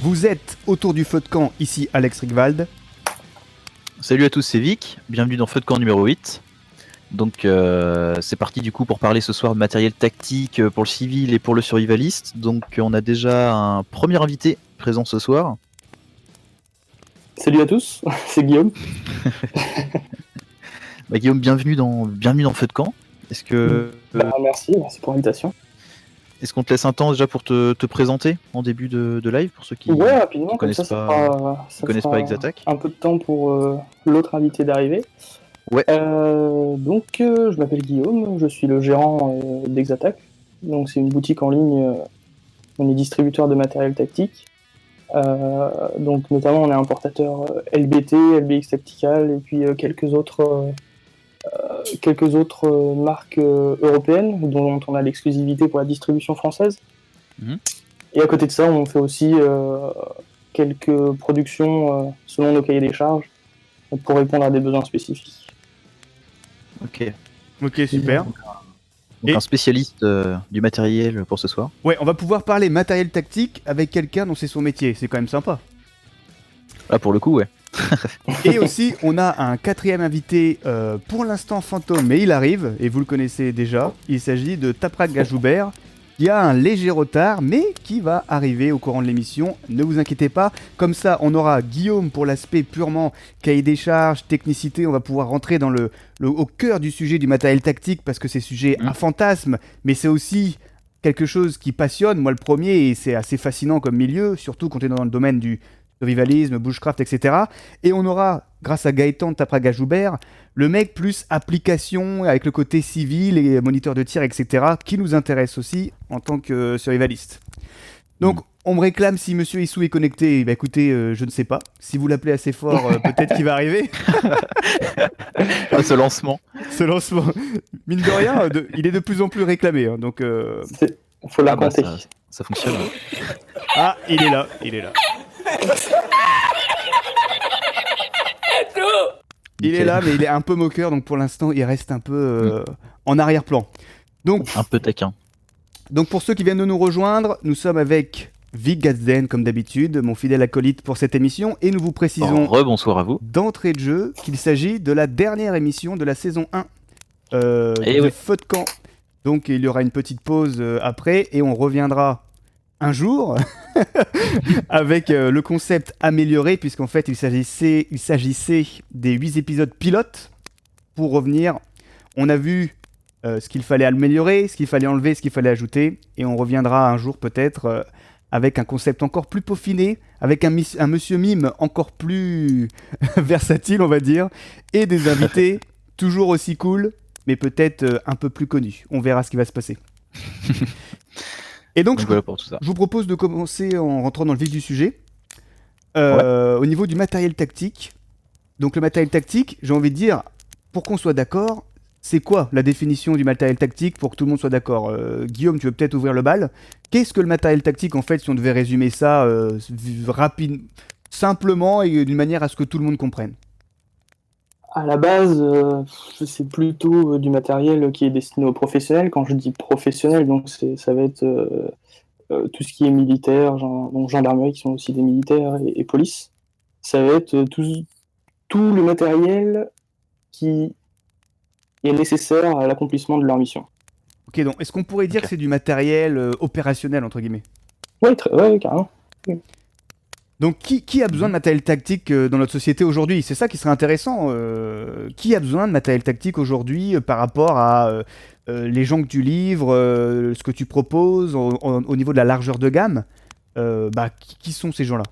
Vous êtes autour du feu de camp, ici Alex Rigwald. Salut à tous, c'est Vic, bienvenue dans Feu de camp numéro 8. Donc c'est parti du coup pour parler ce soir de matériel tactique pour le civil et pour le survivaliste. Donc on a déjà un premier invité présent ce soir. Salut à tous, c'est Guillaume. Guillaume, bienvenue dans Feu de camp. Est-ce que merci pour l'invitation. Est-ce qu'on te laisse un temps déjà pour te présenter en début de live pour ceux qui rapidement, ne connaissent pas Exattack. Un peu de temps pour l'autre invité d'arriver. Ouais. Donc je m'appelle Guillaume, je suis le gérant d'Exattack. Donc c'est une boutique en ligne, on est distributeur de matériel tactique. Donc notamment on est importateur LBT, LBX Tactical et puis quelques autres marques européennes dont on a l'exclusivité pour la distribution française. Et à côté de ça, on fait aussi quelques productions selon nos cahiers des charges pour répondre à des besoins spécifiques. Ok, super. Donc un spécialiste du matériel pour ce soir. Ouais, on va pouvoir parler matériel tactique avec quelqu'un dont c'est son métier, c'est quand même sympa. Ah, pour le coup, ouais. Et aussi, on a un quatrième invité, pour l'instant fantôme, mais il arrive, et vous le connaissez déjà. Il s'agit de Taprak Gajoubert, qui a un léger retard, mais qui va arriver au courant de l'émission. Ne vous inquiétez pas, comme ça, on aura Guillaume pour l'aspect purement cahier des charges, technicité. On va pouvoir rentrer dans au cœur du sujet du matériel tactique, parce que c'est sujet à fantasme, mais c'est aussi quelque chose qui passionne, moi le premier, et c'est assez fascinant comme milieu, surtout quand on est dans le domaine du survivalisme, bushcraft, etc. Et on aura, grâce à Gaëtan de Taprak Gajoubert, le mec plus application avec le côté civil et moniteur de tir, etc., qui nous intéresse aussi en tant que survivaliste. Donc, on me réclame si Monsieur Issou est connecté. Bah écoutez, je ne sais pas. Si vous l'appelez assez fort, peut-être qu'il va arriver. Ce lancement. Mine de rien, il est de plus en plus réclamé. Hein, donc, faut la compter. Ça fonctionne. Ah, il est là. Il est là, mais il est un peu moqueur, donc pour l'instant, il reste un peu en arrière-plan. Donc, un peu taquin. Donc pour ceux qui viennent de nous rejoindre, nous sommes avec Vic Gazden, comme d'habitude, mon fidèle acolyte pour cette émission, et nous vous précisons bonsoir à vous. D'entrée de jeu qu'il s'agit de la dernière émission de la saison 1 de Feu de camp. Donc il y aura une petite pause après, et on reviendra un jour avec le concept amélioré, puisqu'en fait il s'agissait des 8 épisodes pilotes. Pour revenir, on a vu ce qu'il fallait améliorer, ce qu'il fallait enlever, ce qu'il fallait ajouter, et on reviendra un jour peut-être avec un concept encore plus peaufiné, avec un monsieur mime encore plus versatile, on va dire, et des invités toujours aussi cool, mais peut-être un peu plus connus. On verra ce qui va se passer. Et donc, voilà pour tout ça. Je vous propose de commencer en rentrant dans le vif du sujet. Au niveau du matériel tactique. Donc le matériel tactique, j'ai envie de dire, pour qu'on soit d'accord, c'est quoi la définition du matériel tactique pour que tout le monde soit d'accord? Guillaume, tu veux peut-être ouvrir le bal. Qu'est-ce que le matériel tactique, en fait, si on devait résumer ça simplement et d'une manière à ce que tout le monde comprenne? À la base, c'est plutôt du matériel qui est destiné aux professionnels. Quand je dis professionnel, donc ça va être tout ce qui est militaire, donc gendarmerie qui sont aussi des militaires et police. Ça va être tout le matériel qui est nécessaire à l'accomplissement de leur mission. Ok, donc est-ce qu'on pourrait dire que c'est du matériel opérationnel, entre guillemets? Ouais, carrément. Oui. Donc qui a besoin de matériel tactique dans notre société aujourd'hui? C'est ça qui serait intéressant. Qui a besoin de matériel tactique aujourd'hui par rapport à les gens que tu livres, ce que tu proposes au niveau de la largeur de gamme? Qui sont ces gens-là?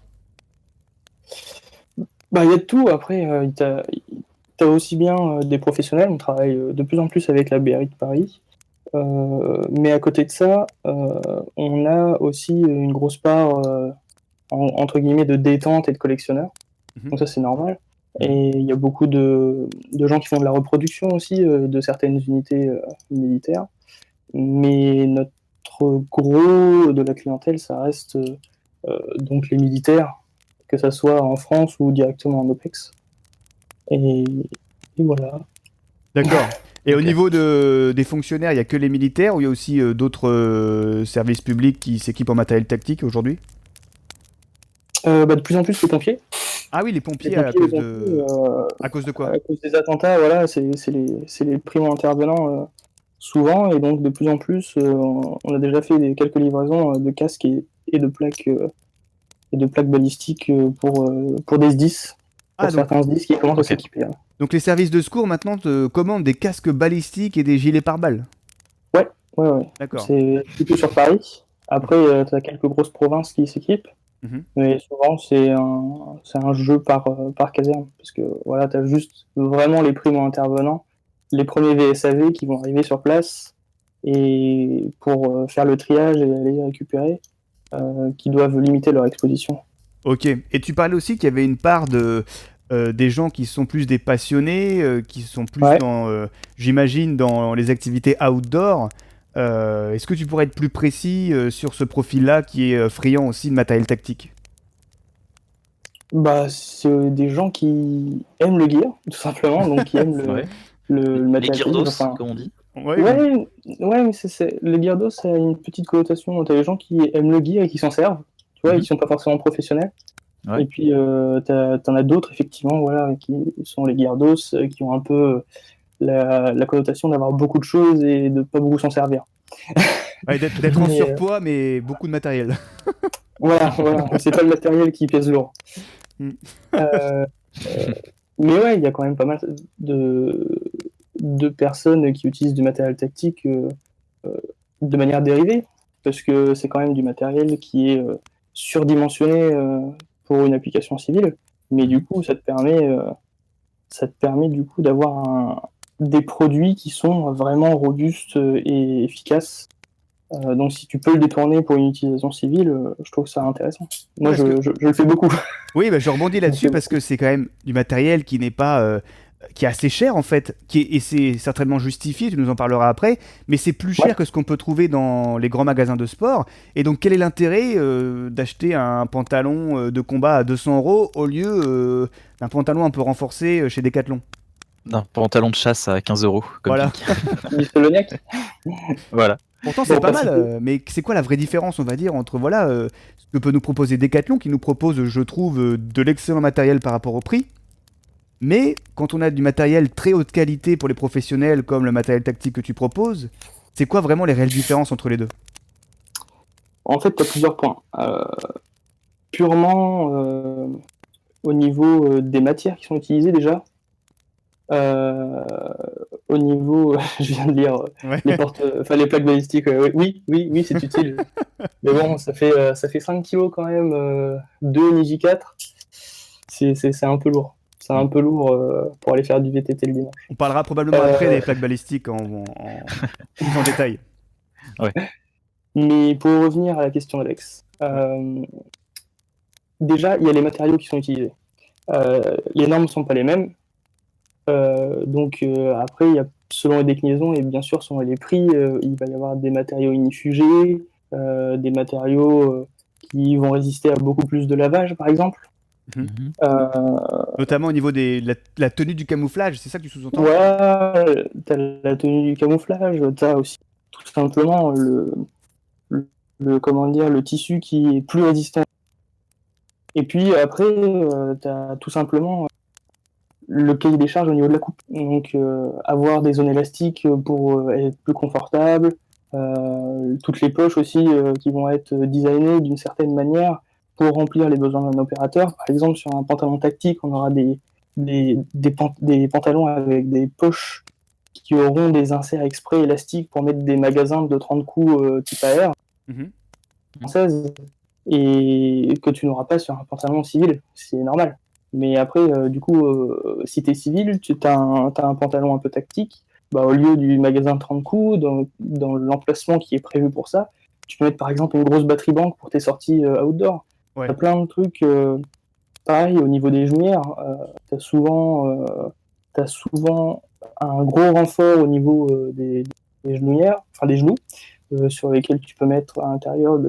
Il y a de tout. Après, t'as aussi bien des professionnels. On travaille de plus en plus avec la BRI de Paris. Mais à côté de ça, on a aussi une grosse part entre guillemets de détente et de collectionneurs. Donc ça, c'est normal. Et il y a beaucoup de gens qui font de la reproduction aussi de certaines unités militaires. Mais notre gros de la clientèle, ça reste donc les militaires, que ça soit en France ou directement en OPEX. Et voilà. D'accord. Et au niveau des fonctionnaires, il n'y a que les militaires ou il y a aussi d'autres services publics qui s'équipent en matériel tactique aujourd'hui? De plus en plus les pompiers. Ah oui, les Les pompiers, pompiers, les pompiers, à cause de quoi? à cause des attentats, voilà, c'est les primo-intervenants souvent, et donc de plus en plus, on a déjà fait quelques livraisons de casques et de plaques balistiques pour des SDIS, Ah, pour certains SDIS qui commencent à Ok. s'équiper. Hein. donc les services de secours maintenant te commandent des casques balistiques et des gilets pare-balles. Ouais. D'accord. C'est plutôt sur Paris. Après, tu as quelques grosses provinces qui s'équipent, Mhm. mais souvent c'est un jeu par caserne, parce que voilà, tu as juste vraiment les primo-intervenants, les premiers VSAV qui vont arriver sur place et pour faire le triage et aller les récupérer, qui doivent limiter leur exposition. Ok. Et tu parlais aussi qu'il y avait une part de des gens qui sont plus des passionnés, qui sont plus Ouais. dans, j'imagine, dans les activités outdoor. Est-ce que tu pourrais être plus précis sur ce profil-là qui est friand aussi de matériel tactique? Bah, c'est des gens qui aiment le gear, tout simplement, donc qui aiment Ouais. le Les matériel Geardos, technique. Enfin, comme on dit. Ouais, ouais, mais le geardos, ça a une petite connotation. T'as les gens qui aiment le gear et qui s'en servent, tu vois, Mhm. ils sont pas forcément professionnels. Ouais. Et puis, t'en as d'autres, effectivement, voilà, qui sont les geardos, qui ont un peu la connotation d'avoir beaucoup de choses et de pas beaucoup s'en servir. ouais, d'être en Mais, surpoids, mais beaucoup de matériel. voilà, c'est pas le matériel qui pèse lourd. Mm. Euh, euh, mais ouais, il y a quand même pas mal de personnes qui utilisent du matériel tactique euh, de manière dérivée, parce que c'est quand même du matériel qui est surdimensionné pour une application civile, mais du coup, ça te permet du coup d'avoir des produits qui sont vraiment robustes et efficaces. Donc si tu peux le détourner pour une utilisation civile, je trouve ça intéressant. Ouais, Moi, parce que je le fais beaucoup. oui, bah, je rebondis Je le là-dessus fais parce beaucoup. que c'est quand même du matériel qui n'est pas qui est assez cher en fait, et c'est certainement justifié, tu nous en parleras après, mais c'est plus cher Ouais. que ce qu'on peut trouver dans les grands magasins de sport. Et donc quel est l'intérêt d'acheter un pantalon de combat à 200 € au lieu d'un pantalon un peu renforcé chez Decathlon? D'un pantalon de chasse à 15 €, comme Voilà. Vic. Du Soloniac. Voilà. Pourtant c'est Pour pas pas mal, citer. mais c'est quoi la vraie différence, on va dire, entre voilà ce que peut nous proposer Decathlon, qui nous propose, je trouve, de l'excellent matériel par rapport au prix. Mais quand on a du matériel très haute qualité pour les professionnels, comme le matériel tactique que tu proposes, c'est quoi vraiment les réelles différences entre les deux? En fait, tu as plusieurs points. Purement au niveau des matières qui sont utilisées déjà. Euh, Au niveau, je viens de lire Ouais. les plaques balistiques. Oui, c'est utile. Mais bon, ça fait 5 kilos quand même, 2 Niji 4. C'est un peu lourd. C'est un peu lourd pour aller faire du VTT le dimanche. On parlera probablement après Euh, des plaques balistiques plus en détail. Ouais. mais pour revenir à la question d'Alex, Ouais. déjà, il y a les matériaux qui sont utilisés. Les normes ne sont pas les mêmes. Donc après, il y a, selon les déclinaisons et bien sûr selon les prix, il va y avoir des matériaux inifugés, des matériaux qui vont résister à beaucoup plus de lavage, par exemple. Mhm. Mhm. Notamment au niveau la tenue du camouflage, c'est ça que tu sous-entends? Ouais, t'as la tenue du camouflage, t'as aussi tout simplement comment dire, le tissu qui est plus résistant. Et puis après, t'as tout simplement le cahier des charges au niveau de la coupe. Donc avoir des zones élastiques pour être plus confortable, toutes les poches aussi qui vont être designées d'une certaine manière pour remplir les besoins d'un opérateur. Par exemple, sur un pantalon tactique, on aura des pantalons avec des poches qui auront des inserts exprès élastiques pour mettre des magasins de 30 coups type AR Mhm. française et que tu n'auras pas sur un pantalon civil, c'est normal. Mais après, du coup, si tu es civil, tu as un pantalon un peu tactique, bah, au lieu du magasin de 30 coups, dans l'emplacement qui est prévu pour ça, tu peux mettre par exemple une grosse batterie banque pour tes sorties outdoor. Tu Ouais. as plein de trucs, pareil au niveau des genouillères, tu as souvent un gros renfort au niveau des genouillères, enfin des genoux, sur lesquels tu peux mettre à l'intérieur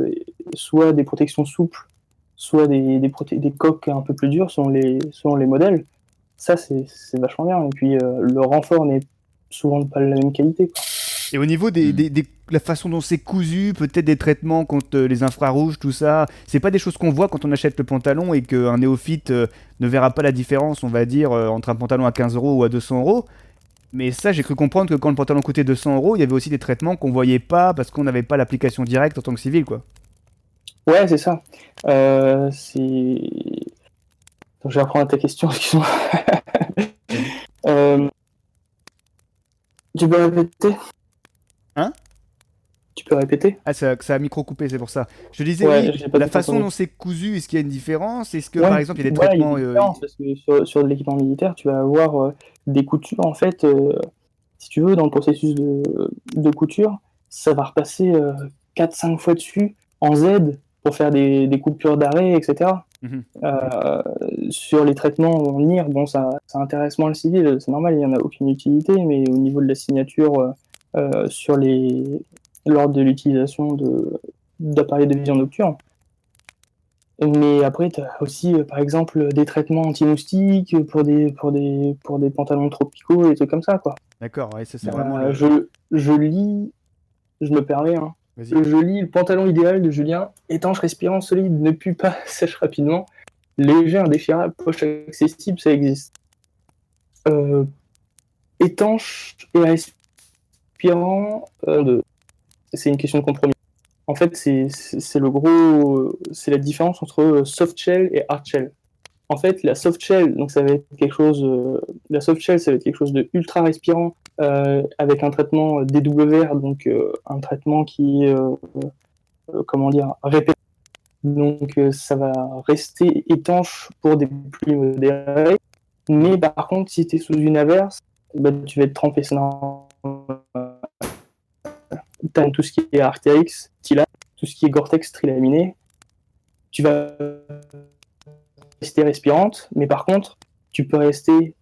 soit des protections souples, soit des coques un peu plus dures selon les modèles. Ça, c'est vachement bien. Et puis, le renfort n'est souvent pas de la même qualité, quoi. Et au niveau la façon dont c'est cousu, peut-être des traitements contre les infrarouges, tout ça, c'est pas des choses qu'on voit quand on achète le pantalon et qu'un néophyte ne verra pas la différence, on va dire, entre un pantalon à 15 euros ou à 200 euros. Mais ça, j'ai cru comprendre que quand le pantalon coûtait 200 euros, il y avait aussi des traitements qu'on voyait pas parce qu'on n'avait pas l'application directe en tant que civil, quoi. Ouais, c'est ça. C'est... Donc, je vais reprendre ta question, excuse-moi. Euh, Tu peux répéter? Hein? Tu peux répéter? Ah, ça a micro-coupé, c'est pour ça. Je disais, Ouais, oui, j'ai pas la tout façon entendu. dont c'est cousu, est-ce qu'il y a une différence? Est-ce que, Ouais, par exemple, il y a des voilà, il y a traitements... des différences parce que sur de l'équipement militaire, tu vas avoir des coutures en fait. Si tu veux, dans le processus de couture, ça va repasser 4-5 fois dessus en Z pour faire des coupures d'arrêt, etc. Mhm. Sur les traitements en IR, bon, ça intéresse moins le civil, c'est normal, il n'y en a aucune utilité, mais au niveau de la signature sur lors de l'utilisation d'appareils de vision nocturne. Mais après, tu as aussi, par exemple, des traitements anti-moustiques pour des pantalons tropicaux et des trucs comme ça, quoi. D'accord, ouais, ça c'est vraiment le... Je lis, je me permets, hein, Vas-y. je lis le pantalon idéal de Julien, étanche, respirant, solide, ne pue pas, sèche rapidement, léger, indéchirable, poche accessible, ça existe. Étanche et respirant, c'est une question de compromis. En fait, c'est la différence entre soft shell et hard shell. En fait, la soft shell, donc ça va être quelque chose, la soft shell, ça va être quelque chose de ultra respirant avec un traitement DWR, donc un traitement qui est, comment dire, répété. Donc ça va rester étanche pour des pluies modérées. Mais par contre, si tu es sous une averse, bah, tu vas être trempé. C'est t'as tout ce qui est Arcteryx, Tila, tout ce qui est Gore-Tex, trilaminé. Tu vas rester respirante, mais par contre, tu peux rester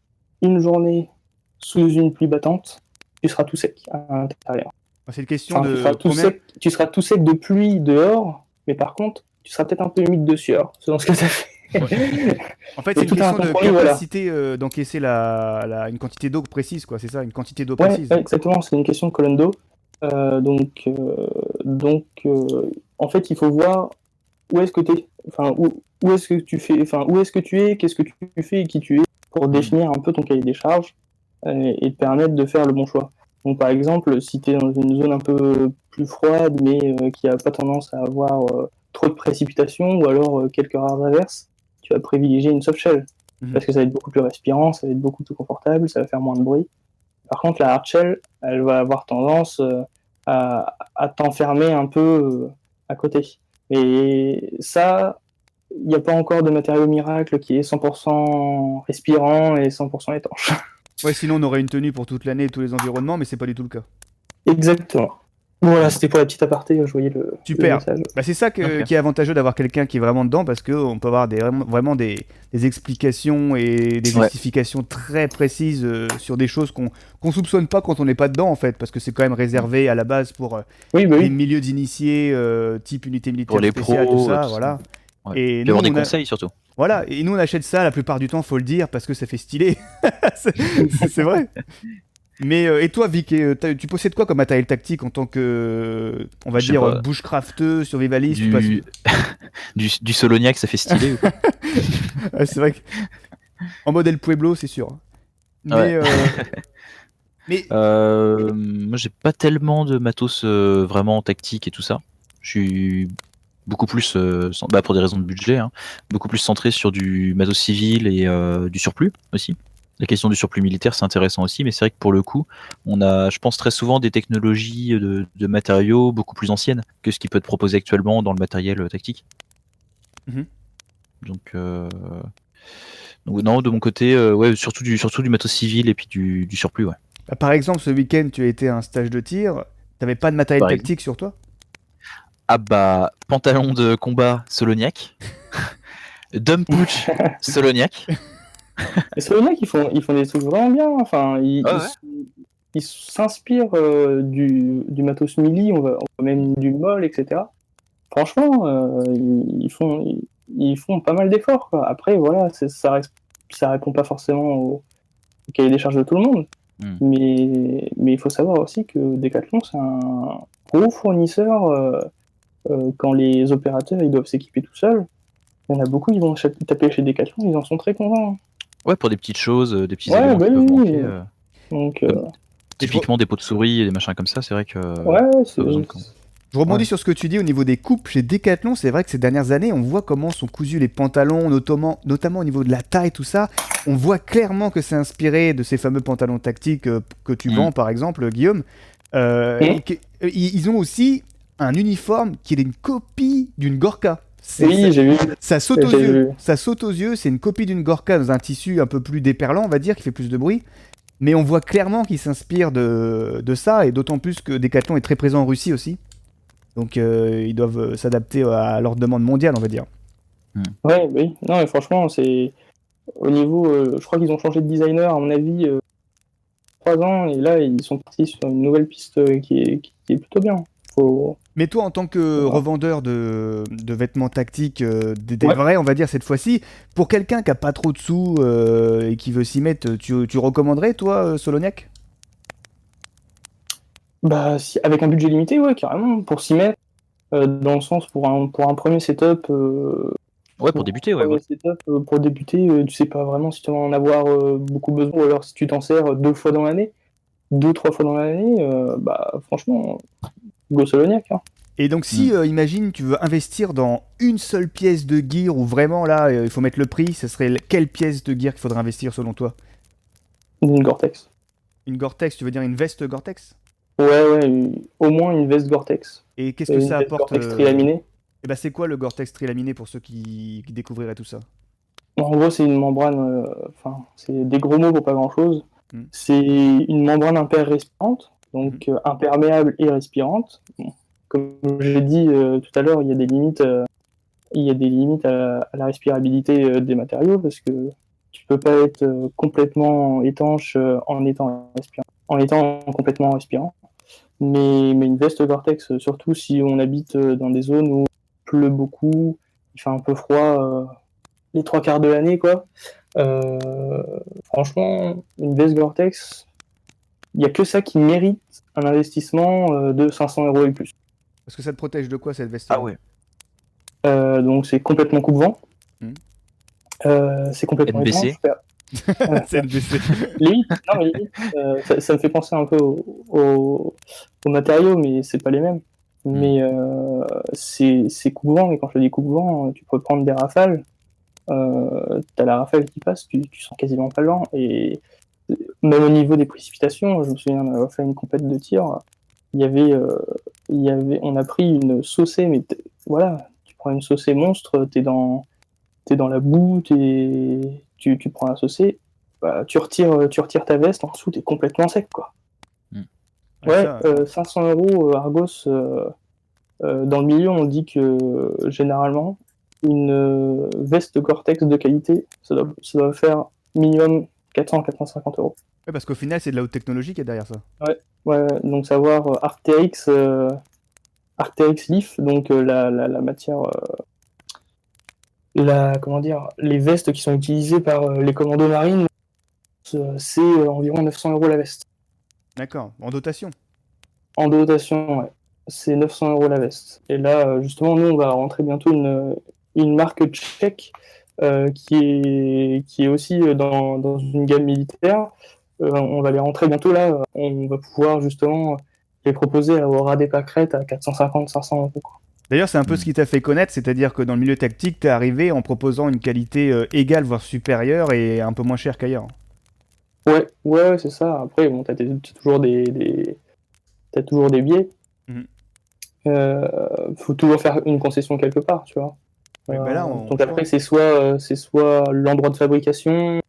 une journée sous une pluie battante, tu seras tout sec à l'intérieur. C'est une question Enfin, de tu seras tout sec de pluie dehors, mais par contre, tu seras peut-être un peu humide de sueur, selon ce que tu as fait. Ouais. En fait, c'est une question de capacité d'encaisser une quantité d'eau précise, quoi. C'est ça, une quantité d'eau précise. Ouais, exactement, c'est une question de colonne d'eau. Donc, en fait, il faut voir où est-ce que tu es, enfin, où est-ce que tu fais, enfin, où est-ce que tu es, qu'est-ce que tu fais et qui tu es, pour définir un peu ton cahier des charges et te permettre de faire le bon choix. Donc, par exemple, si tu es dans une zone un peu plus froide, mais qui n'a pas tendance à avoir trop de précipitations ou alors quelques rares averses, tu vas privilégier une soft shell parce que ça va être beaucoup plus respirant, ça va être beaucoup plus confortable, ça va faire moins de bruit. Par contre, la hard shell, elle va avoir tendance à t'enfermer un peu à côté. Et ça, il n'y a pas encore de matériau miracle qui est 100% respirant et 100% étanche. Ouais, sinon on aurait une tenue pour toute l'année et tous les environnements, mais c'est pas du tout le cas. Exactement. Voilà, c'était pour la petite aparté, je voyais le message. Bah, c'est ça qui est avantageux d'avoir quelqu'un qui est vraiment dedans, parce qu'on peut avoir vraiment des explications et des justifications très précises sur des choses qu'on soupçonne pas quand on n'est pas dedans, en fait, parce que c'est quand même réservé à la base pour des milieux d'initiés, type unité militaire spéciale, tout ça, voilà. Ouais. Et nous, avoir des conseils surtout. Voilà, et nous on achète ça la plupart du temps, faut le dire, parce que ça fait stylé. c'est vrai. Mais et toi, Vic, tu possèdes quoi comme matériel tactique en tant que, on va dire, bushcrafteux, survivaliste du Soloniac, ça fait stylé ou quoi? C'est vrai que... En modèle Pueblo, c'est sûr. Mais, moi, j'ai pas tellement de matos vraiment tactique et tout ça. Je suis beaucoup plus, pour des raisons de budget, hein, beaucoup plus centré sur du matos civil et du surplus aussi. La question du surplus militaire, c'est intéressant aussi, mais c'est vrai que pour le coup, on a, je pense, très souvent des technologies de matériaux beaucoup plus anciennes que ce qui peut être proposé actuellement dans le matériel tactique. Donc non, de mon côté, surtout du matos civil et puis du surplus, ouais. Par exemple, ce week-end, tu as été à un stage de tir, t'avais pas de matériel tactique sur toi? Ah bah, pantalon de combat Soloniac, dump pouch Soloniac. Les Soloniac, ils font des trucs vraiment bien. Enfin, ils s'inspirent du matos melee, on va même du MOL, etc. Franchement, ils font pas mal d'efforts, quoi. Après, voilà, ça répond pas forcément au cahier des charges de tout le monde. Mais il faut savoir aussi que Decathlon, c'est un gros fournisseur quand les opérateurs ils doivent s'équiper tout seuls. Il y en a beaucoup, ils vont taper chez Decathlon, ils en sont très contents. Hein. Ouais, pour des petites choses, des petits Ouais, éléments bah qui peuvent oui, manquer. Donc, Typiquement des pots de souris et des machins comme ça, c'est vrai que ouais, pas besoin de Je rebondis Ouais. sur ce que tu dis au niveau des coupes chez Decathlon. C'est vrai que ces dernières années, on voit comment sont cousus les pantalons, notamment au niveau de la taille, tout ça. On voit clairement que c'est inspiré de ces fameux pantalons tactiques que tu vends, par exemple, Guillaume. Ils ont aussi un uniforme qui est une copie d'une Gorka. oui, j'ai vu. Ça saute aux J'ai yeux. vu. Ça saute aux yeux. C'est une copie d'une Gorka dans un tissu un peu plus déperlant, on va dire, qui fait plus de bruit. Mais on voit clairement qu'ils s'inspirent de ça, et d'autant plus que Decathlon est très présent en Russie aussi. Donc ils doivent s'adapter à leur demande mondiale, on va dire. Ouais, oui. Non, mais franchement, c'est au niveau. Je crois qu'ils ont changé de designer, à mon avis, 3 ans, et là, ils sont partis sur une nouvelle piste qui est plutôt bien. Faut... Mais toi, en tant que Ouais. revendeur de vêtements tactiques, des Ouais. vrais, on va dire cette fois-ci, pour quelqu'un qui a pas trop de sous et qui veut s'y mettre, tu recommanderais, toi, Soloniac? Bah, avec un budget limité, ouais, carrément, pour s'y mettre, dans le sens pour un premier setup. Ouais, pour débuter, ouais. Premier setup, pour débuter, tu sais pas vraiment si tu vas en avoir beaucoup besoin, ou alors si tu t'en sers 2 fois dans l'année, 2-3 fois dans l'année, bah franchement, go Soloniac. Hein. Et donc si, imagine, tu veux investir dans une seule pièce de gear, ou vraiment là, il faut mettre le prix, ce serait quelle pièce de gear qu'il faudrait investir selon toi? Une Gore-Tex. Une Gore-Tex, tu veux dire une veste Gore-Tex? Ouais, au moins une veste Gore-Tex. Et qu'est-ce Et que une ça veste apporte Gore-Tex trilaminée. Et bah c'est quoi le Gore-Tex trilaminé pour ceux qui découvriraient tout ça? En gros, c'est une membrane, enfin, c'est des gros mots pour pas grand-chose. Mm. C'est une membrane imper-respirante, donc imperméable et respirante. Bon, comme j'ai dit tout à l'heure, il y a des limites, à la respirabilité des matériaux parce que tu peux pas être complètement étanche en étant complètement respirant. Mais une veste Gore-Tex, surtout si on habite dans des zones où il pleut beaucoup, il fait un peu froid les 3 quarts de l'année, quoi. Franchement, une veste Gore-Tex, il n'y a que ça qui mérite un investissement de 500 € et plus. Parce que ça te protège de quoi cette veste-là? Ah ouais. Donc c'est complètement coupe-vent. C'est complètement NBC. étanche. C'est NBC. Limite, non, mais limite, ça me fait penser un peu aux matériaux, mais c'est pas les mêmes. Mais c'est coupe-vent, et quand je dis coupe-vent, tu peux prendre des rafales. T'as la rafale qui passe, tu sens quasiment pas le vent. Et même au niveau des précipitations, je me souviens d'avoir fait une compète de tir, on a pris une saucée, mais voilà, tu prends une saucée monstre, t'es dans la boue, tu prends la saucée, bah, tu retires ta veste, en dessous t'es complètement sec, quoi. Ouais, 500 € Argos, dans le milieu on dit que généralement une veste Gore-Tex de qualité, ça doit faire minimum 400-450 €. Ouais, parce qu'au final, c'est de la haute technologie qui est derrière ça. Ouais, donc savoir Arc'teryx Leaf, donc la matière, comment dire, les vestes qui sont utilisées par les commandos marines, c'est environ 900 € la veste. D'accord, en dotation. En dotation, ouais. C'est 900 € la veste. Et là, justement, nous, on va rentrer bientôt une marque tchèque qui est aussi dans une gamme militaire. On va les rentrer bientôt là. On va pouvoir justement les proposer au ras des pâquerettes à 450-500 €. D'ailleurs, c'est un peu ce qui t'a fait connaître, c'est-à-dire que dans le milieu tactique, t'es arrivé en proposant une qualité égale, voire supérieure, et un peu moins chère qu'ailleurs. Ouais, c'est ça. Après, bon, t'as toujours t'as toujours des biais. Faut toujours faire une concession quelque part, tu vois. Oui, bah là, donc après, c'est soit l'endroit de fabrication,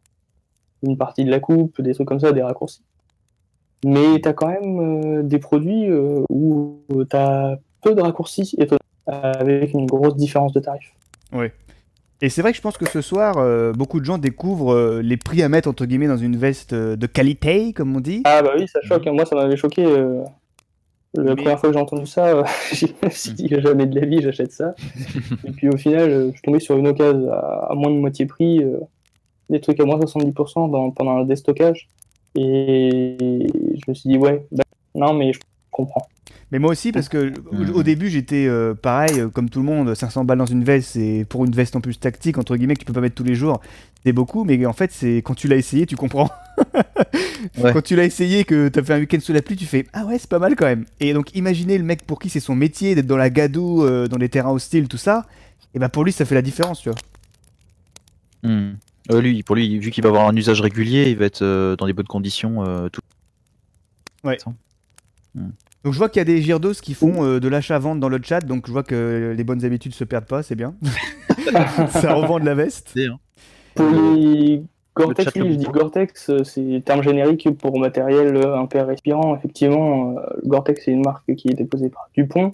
une partie de la coupe, des trucs comme ça, des raccourcis. Mais t'as quand même des produits où t'as peu de raccourcis avec une grosse différence de tarif. Oui. Et c'est vrai que je pense que ce soir, beaucoup de gens découvrent les prix à mettre entre guillemets dans une veste de qualité, comme on dit. Ah bah oui, ça choque. Moi, ça m'avait choqué. La première fois que j'ai entendu ça, je me suis dit jamais de la vie j'achète ça. Et puis au final, je suis tombé sur une occasion à moins de moitié prix, des trucs à moins 70% pendant un déstockage. Et je me suis dit, ouais, non, mais je comprends. Mais moi aussi, parce que au début, j'étais pareil, comme tout le monde, 500 balles dans une veste, c'est pour une veste en plus tactique, entre guillemets, que tu peux pas mettre tous les jours, c'est beaucoup, mais en fait, c'est quand tu l'as essayé, tu comprends. Ouais. Quand tu l'as essayé, que t'as fait un week-end sous la pluie, tu fais ah ouais, c'est pas mal quand même. Et donc, imaginez le mec pour qui c'est son métier d'être dans la gadoue, dans les terrains hostiles, tout ça, et bah pour lui, ça fait la différence, tu vois. Pour lui, vu qu'il va avoir un usage régulier, il va être dans des bonnes conditions. Tout. Ouais. Donc je vois qu'il y a des Girdos qui font de l'achat-vente dans le chat, donc je vois que les bonnes habitudes se perdent pas, c'est bien. Ça revend de la veste. Hein. Pour les le Gore-Tex, chat oui, je dis Gore-Tex, c'est terme générique pour matériel un peu respirant. Effectivement, Gore-Tex, c'est une marque qui est déposée par Dupont.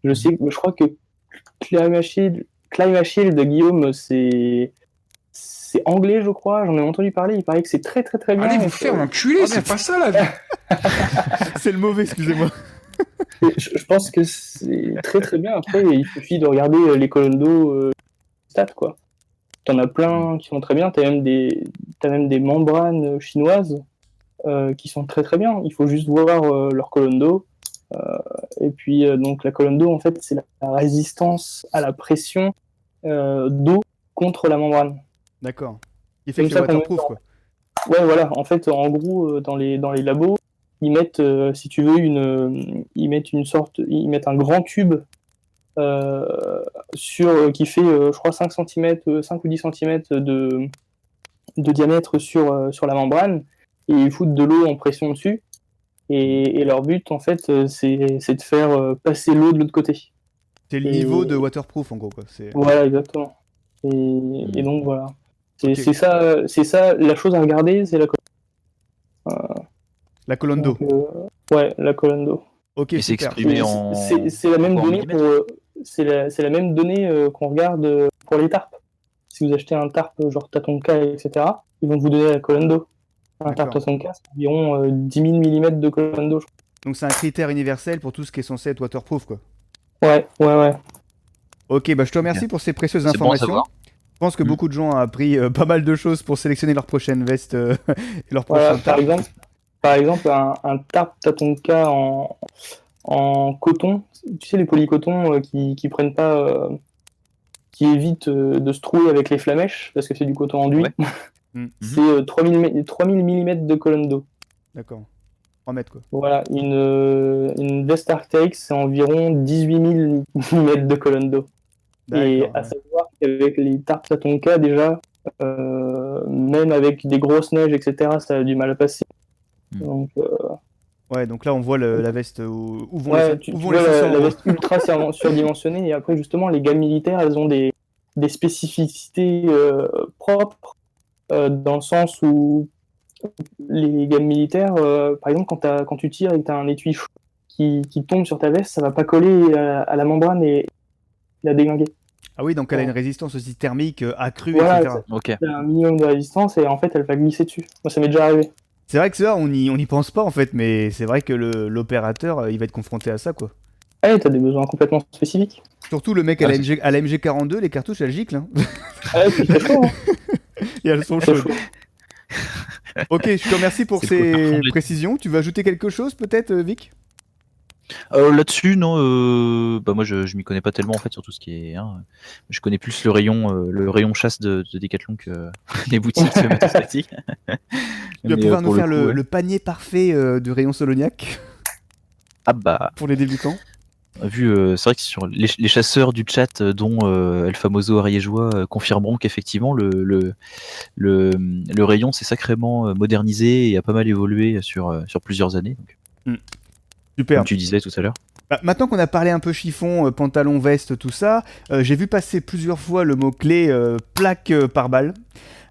Je crois que Climashield de Guillaume, c'est anglais, je crois. J'en ai entendu parler. Il paraît que c'est très très très bien. Allez vous faire enculer, c'est pas ça la vie. C'est le mauvais, excusez-moi. Je pense que c'est très très bien. Après, il suffit de regarder les Colondo stats, quoi. T'en as plein qui sont très bien. T'as même des membranes chinoises qui sont très très bien. Il faut juste voir leur Colondo. Et puis, donc, la Colondo, en fait, c'est la résistance à la pression d'eau contre la membrane. D'accord. Il fait que c'est waterproof, quoi. Ouais, voilà. En fait, en gros, dans les labos, ils mettent, si tu veux, ils mettent un grand tube qui fait, je crois, 5 ou 10 cm de diamètre sur la membrane, et ils foutent de l'eau en pression dessus. Et leur but, en fait, c'est de faire passer l'eau de l'autre côté. C'est le niveau de waterproof, en gros, quoi. Voilà, exactement. Et donc, voilà. C'est ça, la chose à regarder, c'est la Colondo. Ouais, la Colondo. Ok, et c'est exprimé en... C'est la même donnée c'est la même donnée qu'on regarde pour les tarpes. Si vous achetez un tarp genre Tatonka, etc., ils vont vous donner la Colondo. Un tarp Tatonka, c'est environ 10 000 mm de Colondo. Donc c'est un critère universel pour tout ce qui est censé être waterproof, quoi. Ouais. Ok, bah je te remercie pour ces précieuses informations. Bon, je pense que beaucoup de gens ont appris pas mal de choses pour sélectionner leur prochaine veste et leur prochain tarp. Par exemple, un tarp Tatonka en coton, tu sais, les polycotons qui prennent pas, qui évitent de se trouer avec les flamèches, parce que c'est du coton enduit. Ouais. C'est 3000 mm de Colondo. D'accord. 3 mètres, quoi. Voilà, une veste Arcteryx, c'est environ 18 000 mm de Colondo. Et à savoir qu'avec les tarps Tatonka, déjà, même avec des grosses neiges, etc., ça a du mal à passer. Donc, ouais, donc là on voit la veste où vont les la veste ultra surdimensionnée, et après justement les gammes militaires, elles ont des spécificités propres, dans le sens où les gammes militaires, par exemple quand tu tires et que tu as un étui chaud qui tombe sur ta veste, ça va pas coller à la membrane et la déglinguer. Ah oui, donc elle a une résistance aussi thermique accrue, voilà, etc. Elle a un minimum de résistance et en fait elle va glisser dessus. Moi ça m'est déjà arrivé. C'est vrai que ça, on y pense pas en fait, mais c'est vrai que l'opérateur, il va être confronté à ça, quoi. Ah ouais, t'as des besoins complètement spécifiques. Surtout le mec à la MG42, les cartouches, elles giclent. Hein. Ah ouais, puis c'est chaud. Hein. Et elles sont chaudes. Ok, je te remercie pour ces précisions. Tu veux ajouter quelque chose peut-être, Vic ? Là-dessus, non. Moi, je m'y connais pas tellement en fait sur tout ce qui est. Je connais plus le rayon chasse de Decathlon que les boutiques de matos tactique. Tu vas pouvoir nous faire le panier parfait du rayon Solognac. Ah bah. Pour les débutants. C'est vrai que sur les chasseurs du chat, dont El Famoso ariégeois, confirmeront qu'effectivement le rayon s'est sacrément modernisé et a pas mal évolué sur plusieurs années. Donc. Super. Comme tu disais tout à l'heure. Maintenant qu'on a parlé un peu chiffon, pantalon, veste, tout ça, j'ai vu passer plusieurs fois le mot-clé plaque par balle.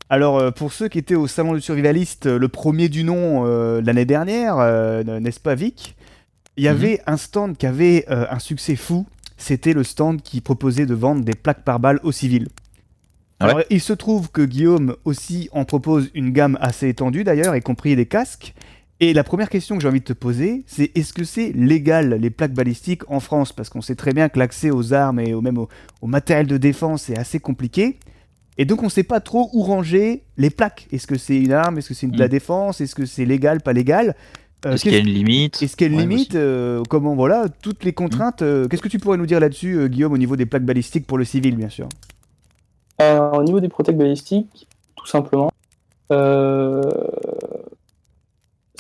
Alors, pour ceux qui étaient au salon du survivaliste, le premier du nom l'année dernière, n'est-ce pas Vic ? Il y avait un stand qui avait un succès fou. C'était le stand qui proposait de vendre des plaques par balle aux civils. Alors, il se trouve que Guillaume aussi en propose une gamme assez étendue d'ailleurs, y compris des casques. Et la première question que j'ai envie de te poser, c'est est-ce que c'est légal les plaques balistiques en France ? Parce qu'on sait très bien que l'accès aux armes et même au matériel de défense est assez compliqué. Et donc on sait pas trop où ranger les plaques. Est-ce que c'est une arme? Est-ce que c'est de la défense? Est-ce que c'est légal, pas légal? Est-ce qu'il y a une limite? Est-ce qu'il y a une Ouais, limite? Comment, voilà, toutes les contraintes. Qu'est-ce que tu pourrais nous dire là-dessus, Guillaume, au niveau des plaques balistiques pour le civil, bien sûr? Au niveau des protects balistiques, tout simplement, c'est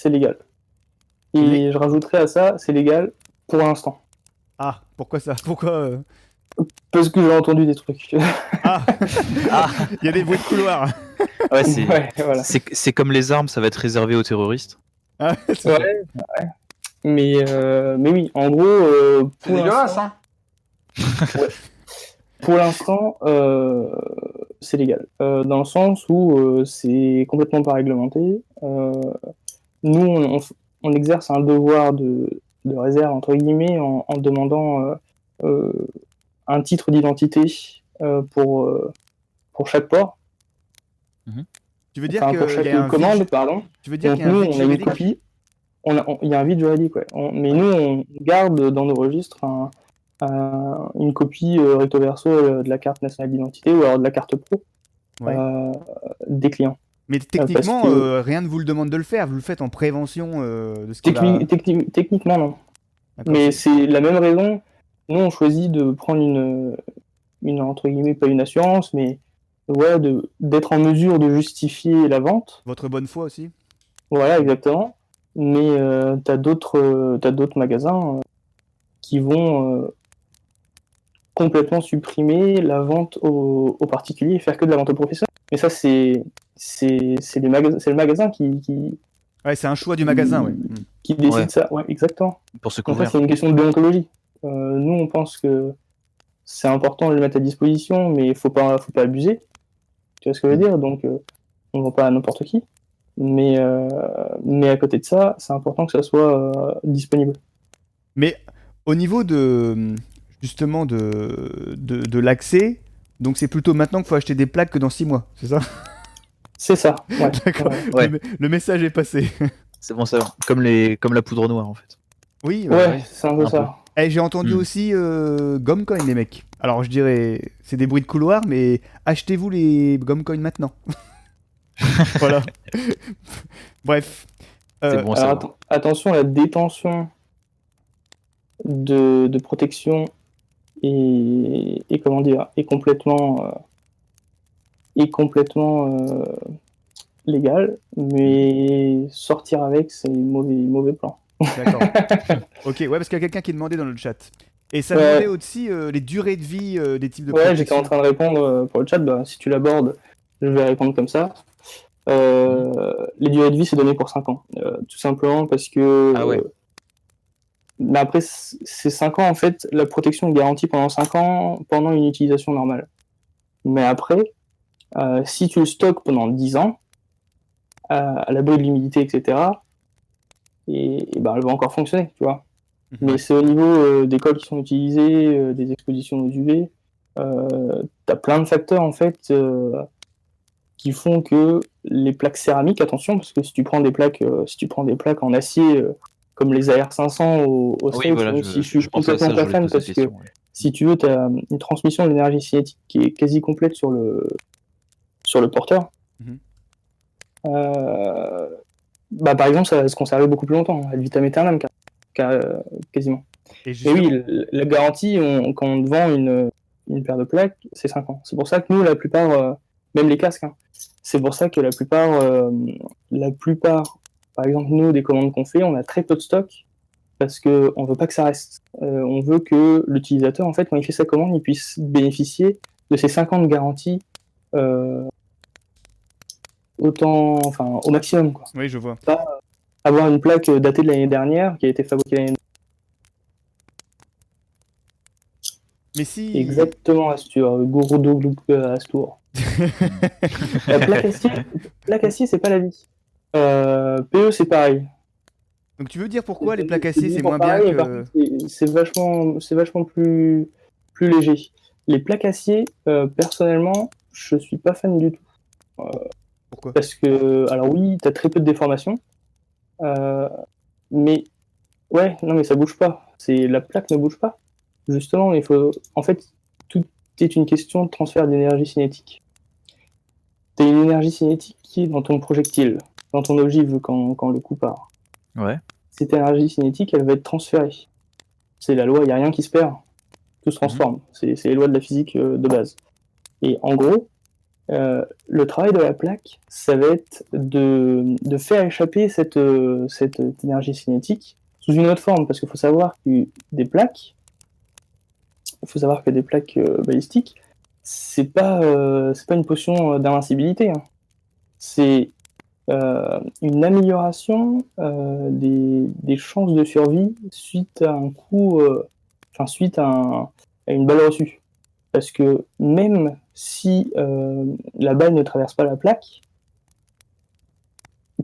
légal. Et je rajouterais à ça, c'est légal pour l'instant. Ah, pourquoi ça? Pourquoi Parce que j'ai entendu des trucs. Ah, il y a des bruits de couloir. Ouais, Ouais, voilà. c'est comme les armes, ça va être réservé aux terroristes. Ah, c'est ça. Ouais. Mais oui, en gros, C'est dégueulasse, hein. pour l'instant, c'est légal. Dans le sens où c'est complètement pas réglementé. Nous, on exerce un devoir de réserve, entre guillemets, en demandant un titre d'identité pour chaque port. Tu veux dire Enfin, pour qu'il y chaque a un commande, vide... pardon. Tu veux dire Donc qu'il y a un nous, vide on a une juridique? copie. Il y a un vide juridique, ouais. Mais nous, on garde dans nos registres une copie recto verso de la carte nationale d'identité ou alors de la carte pro Ouais. des clients. Mais techniquement, parce que- rien ne vous le demande de le faire. Vous le faites en prévention de ce qui va... Techniquement, non. D'accord, Mais c'est la même raison. Nous, on choisit de prendre une entre guillemets, pas une assurance, mais ouais, d'être en mesure de justifier la vente. Votre bonne foi aussi? Voilà, exactement. Mais t'as d'autres magasins qui vont complètement supprimer la vente aux particuliers et faire que de la vente aux professionnels. Mais ça, c'est le magasin qui Ouais, c'est un choix du magasin, ouais. qui décide Ouais. ça. Ouais, exactement. Pour se Donc ça, couvrir. c'est une question de déontologie. Nous, on pense que c'est important de le mettre à disposition, mais faut pas abuser. Tu vois ce que je veux dire? Donc, on ne vend pas à n'importe qui. Mais à côté de ça, c'est important que ça soit disponible. Mais au niveau de justement de l'accès, donc c'est plutôt maintenant qu'il faut acheter des plaques que dans 6 mois, c'est ça? C'est ça. Ouais. D'accord. Ouais. Le message est passé. C'est bon ça. Comme la poudre noire en fait. Oui. Ouais, c'est un peu Un ça. Eh, j'ai entendu aussi Gomcoin, les mecs. Alors je dirais, c'est des bruits de couloir, mais achetez-vous les Gomcoin maintenant. Voilà. Bref. C'est bon, Alors attention, la détention de protection et comment dire, est complètement légal, mais sortir avec, c'est mauvais plan. D'accord. Ok, ouais, parce qu'il y a quelqu'un qui demandait dans le chat. Et ça Ouais. demandait aussi les durées de vie des types de Ouais, j'étais protection. en train de répondre pour le chat, bah, si tu l'abordes, je vais répondre comme ça. Les durées de vie, c'est donné pour 5 ans. Tout simplement parce que... Ah ouais. Mais après, ces 5 ans, en fait, la protection est garantie pendant 5 ans, pendant une utilisation normale. Mais après, si tu le stockes pendant 10 ans, à l'abri de l'humidité, etc., et ben, elle va encore fonctionner, tu vois. Mais c'est au niveau des cols qui sont utilisés, des expositions aux UV, t'as plein de facteurs, en fait, qui font que les plaques céramiques, attention, parce que si tu prends des plaques en acier, comme les AR500 au Oui, States, voilà, même si je suis pensais à ça, complètement pas je voulais fan, poser parce cette que question, ouais. si tu veux, tu as une transmission de l'énergie cinétique qui est quasi complète sur le porteur. Bah, par exemple, ça va se conserver beaucoup plus longtemps, ad vitam aeternam, quasiment. Et Et oui, la garantie, quand on te vend une paire de plaques, c'est 5 ans. C'est pour ça que nous, la plupart, même les casques, hein, c'est pour ça que la plupart, par exemple, nous, des commandes qu'on fait, on a très peu de stock, parce qu'on veut pas que ça reste. On veut que l'utilisateur, en fait, quand il fait sa commande, il puisse bénéficier de ces 5 ans de garantie au maximum, quoi. Oui, je vois. Pas avoir une plaque datée de l'année dernière, qui a été fabriquée l'année dernière. Mais si... Exactement, Astur. Gourdo Astur. Plaque acier, c'est pas la vie. PE, c'est pareil. Donc tu veux dire pourquoi les plaques acier, c'est moins bien pareil, que... par contre, c'est vachement plus léger. Les plaques acier, personnellement, je suis pas fan du tout. Pourquoi? Parce que, alors oui, t'as très peu de déformation, mais ouais, non mais ça bouge pas. La plaque ne bouge pas. Justement, en fait, tout est une question de transfert d'énergie cinétique. tu as une énergie cinétique qui est dans ton projectile, dans ton ogive quand le coup part. Ouais. Cette énergie cinétique, elle va être transférée. C'est la loi, il n'y a rien qui se perd, tout se transforme. C'est les lois de la physique de base. Et en gros, le travail de la plaque, ça va être de faire échapper cette énergie cinétique sous une autre forme, parce qu'il faut savoir que des plaques, balistiques, c'est pas une potion d'invincibilité. Hein. C'est une amélioration des chances de survie suite à un coup, suite à une balle reçue. Parce que même si la balle ne traverse pas la plaque,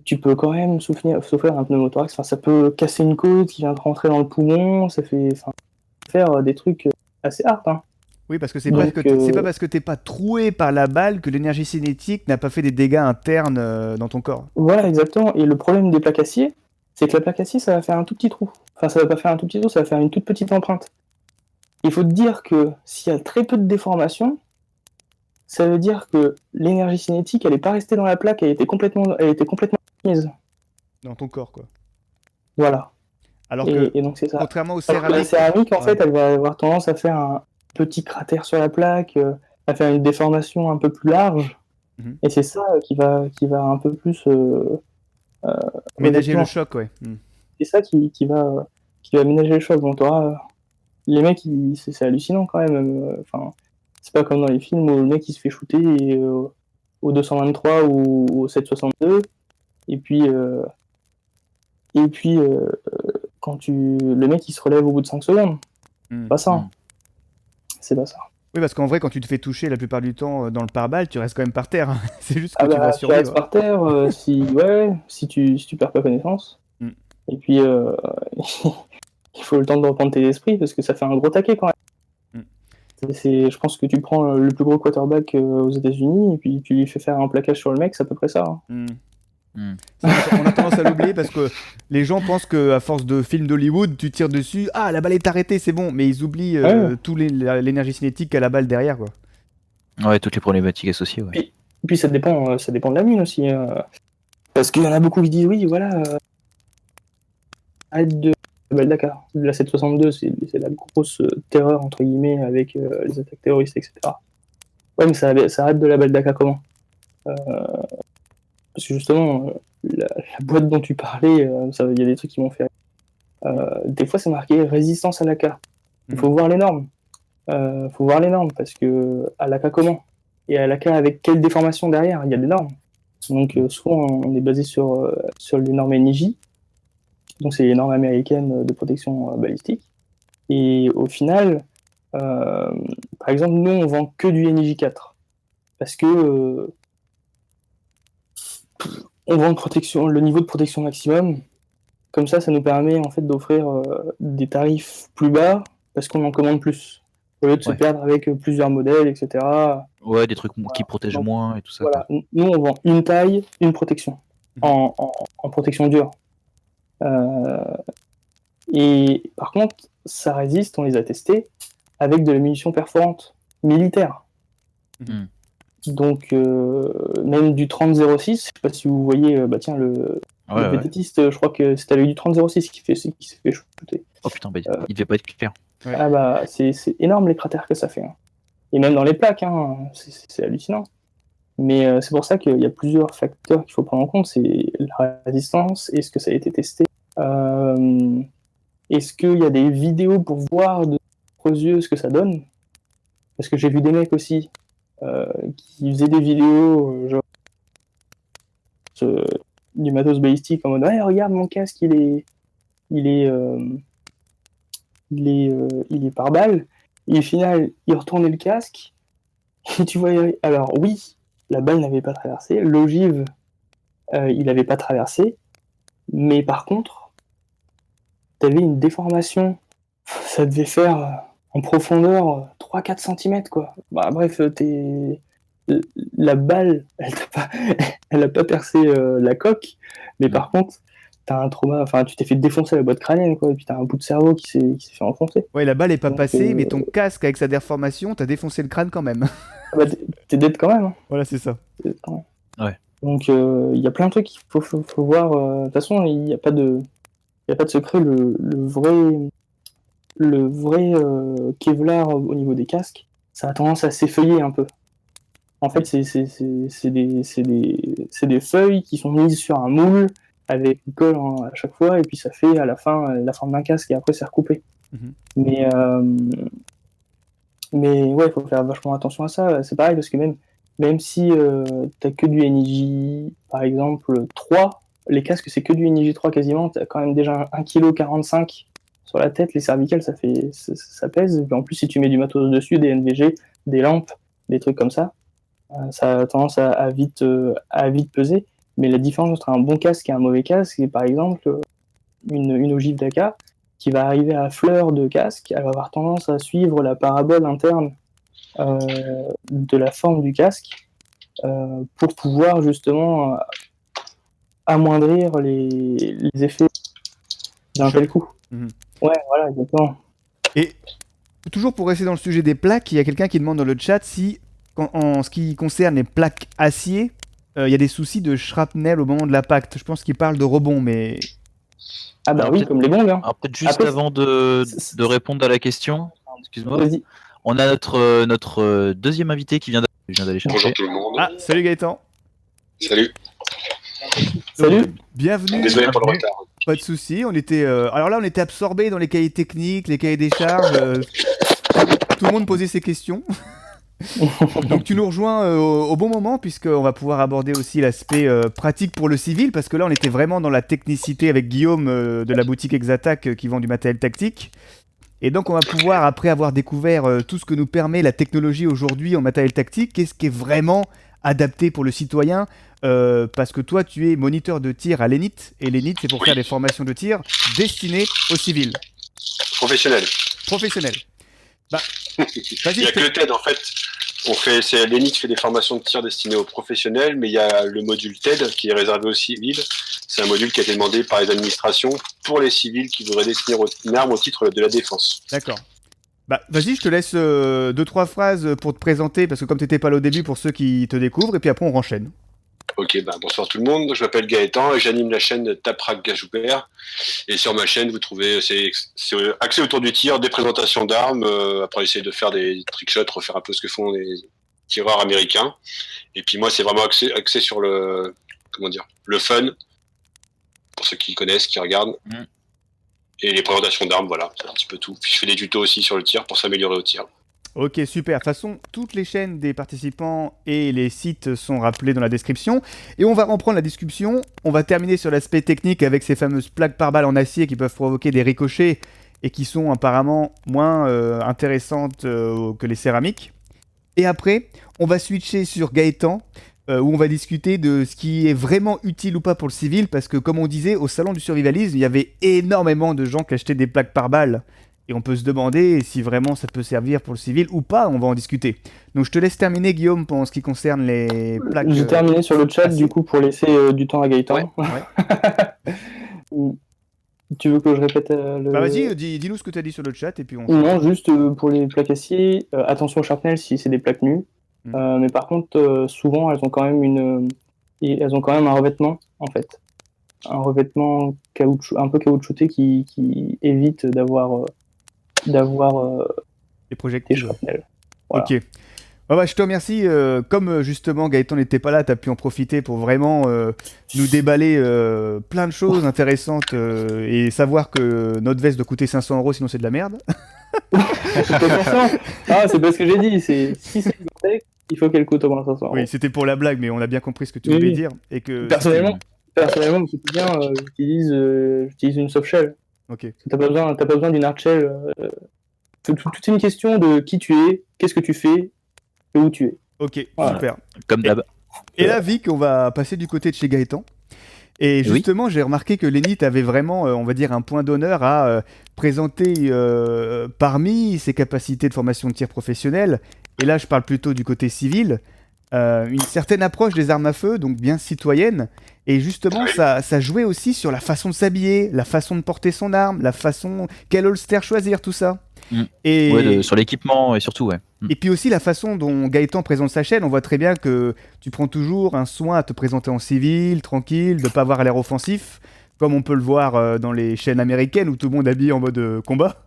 tu peux quand même souffrir un pneumothorax. Enfin, ça peut casser une côte qui vient de rentrer dans le poumon. Ça fait faire des trucs assez hard. Hein. Oui, parce que c'est pas parce que t'es pas troué par la balle que l'énergie cinétique n'a pas fait des dégâts internes dans ton corps. Voilà, exactement. Et le problème des plaques acier, c'est que la plaque acier, ça va faire un tout petit trou. Enfin, ça va pas faire un tout petit trou, ça va faire une toute petite empreinte. Il faut te dire que s'il y a très peu de déformation, ça veut dire que l'énergie cinétique, elle n'est pas restée dans la plaque, elle était complètement mise. Dans ton corps, quoi. Voilà. Alors et donc c'est ça. Contrairement aux céramiques, la céramique, en fait, elle va avoir tendance à faire un petit cratère sur la plaque, à faire une déformation un peu plus large. Mm-hmm. Et c'est ça qui va un peu plus ménager le choc, ouais. C'est ça qui va ménager le choc. Donc les mecs, c'est hallucinant quand même. C'est pas comme dans les films où le mec il se fait shooter au 223 ou au 762 et puis quand le mec il se relève au bout de 5 secondes. C'est pas ça. C'est pas ça. Oui, parce qu'en vrai, quand tu te fais toucher la plupart du temps dans le pare-balles, tu restes quand même par terre. Hein. C'est juste que tu vas survivre. Tu restes par terre si tu perds pas connaissance. Et puis il faut le temps de reprendre tes esprits parce que ça fait un gros taquet quand même. Je pense que tu prends le plus gros quarterback aux États-Unis et puis tu lui fais faire un plaquage sur le mec, c'est à peu près ça. Hein. On a tendance à l'oublier parce que les gens pensent qu'à force de films d'Hollywood, tu tires dessus, la balle est arrêtée, c'est bon, mais ils oublient toute l'énergie cinétique qu'a la balle derrière, quoi. Ouais, toutes les problématiques associées. Ouais. Et puis ça dépend de la mine aussi. Parce qu'il y en a beaucoup qui disent oui, voilà, arrête de la balle Dakar. La 762, c'est la grosse terreur entre guillemets avec les attaques terroristes, etc. Ouais, mais ça arrête de la balle Dakar comment parce que justement, la boîte dont tu parlais, il y a des trucs qui m'ont fait. Des fois, c'est marqué résistance à l'AK. Il faut voir les normes. Parce que à l'AK comment ? Et à l'AK avec quelle déformation derrière ? Il y a des normes. Donc, souvent, on est basé sur les normes NIJ. Donc, c'est les normes américaines de protection balistique. Et au final, par exemple, nous, on vend que du NIJ4. Parce que on vend le niveau de protection maximum. Comme ça nous permet en fait d'offrir des tarifs plus bas parce qu'on en commande plus. Au lieu de se perdre avec plusieurs modèles, etc. Ouais, des trucs qui protègent moins et tout ça. Voilà. Nous, on vend une taille, une protection. En protection dure. Et par contre, ça résiste, on les a testés, avec de la munition perforante militaire. Donc, même du 30-06, je sais pas si vous voyez, le vététiste, je crois que c'est avec du 30-06 qui s'est fait shooter. Oh putain, il devait pas être clair. Ouais. C'est énorme les cratères que ça fait. Hein. Et même dans les plaques, hein, c'est hallucinant. Mais c'est pour ça qu'il y a plusieurs facteurs qu'il faut prendre en compte. C'est la résistance, est-ce que ça a été testé est-ce qu'il y a des vidéos pour voir de vos yeux ce que ça donne ? Parce que j'ai vu des mecs aussi qui faisaient des vidéos genre du matos balistique en mode regarde mon casque il est par balle et au final il retournait le casque et tu vois alors oui la balle n'avait pas traversé, l'ogive il n'avait pas traversé, mais par contre t'avais une déformation, ça devait faire en profondeur 3-4 cm quoi. Bref, la balle, elle n'a pas percé la coque, mais par contre, t'as un trauma, enfin, tu t'es fait défoncer la boîte crânienne, quoi, et puis t'as un bout de cerveau qui s'est fait enfoncer. Ouais, la balle est pas Donc, passée, mais ton casque avec sa déformation, t'as défoncé le crâne quand même. bah, t'es dead quand même. Hein. Voilà, c'est ça. T'es dead quand même. Ouais. Donc, il y a plein de trucs qu'il faut voir. De toute façon, il n'y a pas de secret. Le vrai Kevlar au niveau des casques, ça a tendance à s'effeuiller un peu. En fait, c'est des feuilles qui sont mises sur un moule avec une colle à chaque fois, et puis ça fait à la fin la forme d'un casque, et après c'est recoupé. Mais ouais, il faut faire vachement attention à ça. C'est pareil, parce que même si t'as que du NIJ, par exemple, 3, les casques c'est que du NIJ 3 quasiment, t'as quand même déjà 1,45 kg sur la tête, les cervicales ça pèse, et puis en plus si tu mets du matos dessus, des NVG, des lampes, des trucs comme ça a tendance à vite peser. Mais la différence entre un bon casque et un mauvais casque, c'est par exemple une ogive d'AK qui va arriver à fleur de casque, elle va avoir tendance à suivre la parabole interne de la forme du casque pour pouvoir justement amoindrir les effets d'un tel coup. Ouais, voilà, exactement. Et toujours pour rester dans le sujet des plaques, il y a quelqu'un qui demande dans le chat si, en ce qui concerne les plaques acier, il y a des soucis de shrapnel au moment de l'impact. Je pense qu'il parle de rebond, mais... Ah bah oui, comme les bongs. Hein. Alors peut-être juste après, avant de répondre à la question, excuse-moi, on a notre deuxième invité qui vient d'aller chercher. Bonjour tout le monde. Ah, salut Gaëtan. Salut. Salut. Bienvenue. Désolé pour le retard. Pas de souci. On était, alors là, on était absorbés dans les cahiers techniques, les cahiers des charges. Tout le monde posait ses questions. Donc tu nous rejoins au bon moment, puisqu'on va pouvoir aborder aussi l'aspect pratique pour le civil, parce que là on était vraiment dans la technicité avec Guillaume de la boutique Exattack qui vend du matériel tactique. Et donc on va pouvoir, après avoir découvert tout ce que nous permet la technologie aujourd'hui en matériel tactique, qu'est-ce qui est vraiment adapté pour le citoyen, parce que toi tu es moniteur de tir à l'ENIT, et l'ENIT c'est pour faire des formations de tir destinées aux civils. Professionnel. Bah, il n'y a que le TED en fait. L'ENIT fait des formations de tir destinées aux professionnels, mais il y a le module TED qui est réservé aux civils. C'est un module qui a été demandé par les administrations pour les civils qui voudraient détenir une arme au titre de la défense. D'accord. Bah, vas-y, je te laisse 2-3 phrases pour te présenter, parce que comme tu n'étais pas là au début, pour ceux qui te découvrent, et puis après on enchaîne. Ok, bonsoir tout le monde, je m'appelle Gaëtan et j'anime la chaîne Taprak Gajoubert. Et sur ma chaîne, vous trouvez, c'est axé autour du tir, des présentations d'armes, après essayer de faire des trickshots, refaire un peu ce que font les tireurs américains. Et puis moi, c'est vraiment axé sur le fun, pour ceux qui connaissent, qui regardent. Et les présentations d'armes, voilà, c'est un petit peu tout. Puis je fais des tutos aussi sur le tir pour s'améliorer au tir. Ok, super. De toute façon, toutes les chaînes des participants et les sites sont rappelés dans la description. Et on va reprendre la discussion. On va terminer sur l'aspect technique avec ces fameuses plaques par balle en acier qui peuvent provoquer des ricochets et qui sont apparemment moins intéressantes que les céramiques. Et après, on va switcher sur Gaëtan, où on va discuter de ce qui est vraiment utile ou pas pour le civil, parce que comme on disait, au salon du survivalisme, il y avait énormément de gens qui achetaient des plaques par balle. Et on peut se demander si vraiment ça peut servir pour le civil ou pas, on va en discuter. Donc je te laisse terminer Guillaume pour ce qui concerne les plaques. J'ai terminé sur le chat du coup pour laisser du temps à Gaëtan. Ouais. Tu veux que je répète le... Bah vas-y, dis-nous ce que tu as dit sur le chat et puis on... Non, juste pour les plaques acier, attention au sharpnel si c'est des plaques nues. Mais par contre, souvent elles ont quand même un revêtement en fait. Un revêtement un peu caoutchouté qui évite d'avoir des projectiles. Shrapnel. Voilà. Ok. Je te remercie. Comme justement Gaëtan n'était pas là, tu as pu en profiter pour vraiment nous déballer plein de choses intéressantes et savoir que notre veste doit coûter 500 €, sinon c'est de la merde. C'est pas ce que j'ai dit. Si c'est Gore-Tex, il faut qu'elle coûte au moins 500 €. Oui, c'était pour la blague, mais on a bien compris ce que tu voulais dire. Et que personnellement, au quotidien, j'utilise une soft shell. Ok. T'as pas besoin d'une hard shell. Tout est une question de qui tu es, qu'est-ce que tu fais et où tu es. Ok, voilà. super. Comme d'hab. Et là, Vic, on va passer du côté de chez Gaëtan. Et justement, j'ai remarqué que l'ENIT avait vraiment, on va dire, un point d'honneur à présenter parmi ses capacités de formation de tir professionnel, et là je parle plutôt du côté civil, une certaine approche des armes à feu, donc bien citoyenne. Et justement, ça jouait aussi sur la façon de s'habiller, la façon de porter son arme, la façon, quel holster choisir, tout ça. Et... Ouais, sur l'équipement et surtout, ouais. Et puis aussi la façon dont Gaëtan présente sa chaîne, on voit très bien que tu prends toujours un soin à te présenter en civil, tranquille, de pas avoir l'air offensif, comme on peut le voir dans les chaînes américaines où tout le monde est habillé en mode combat.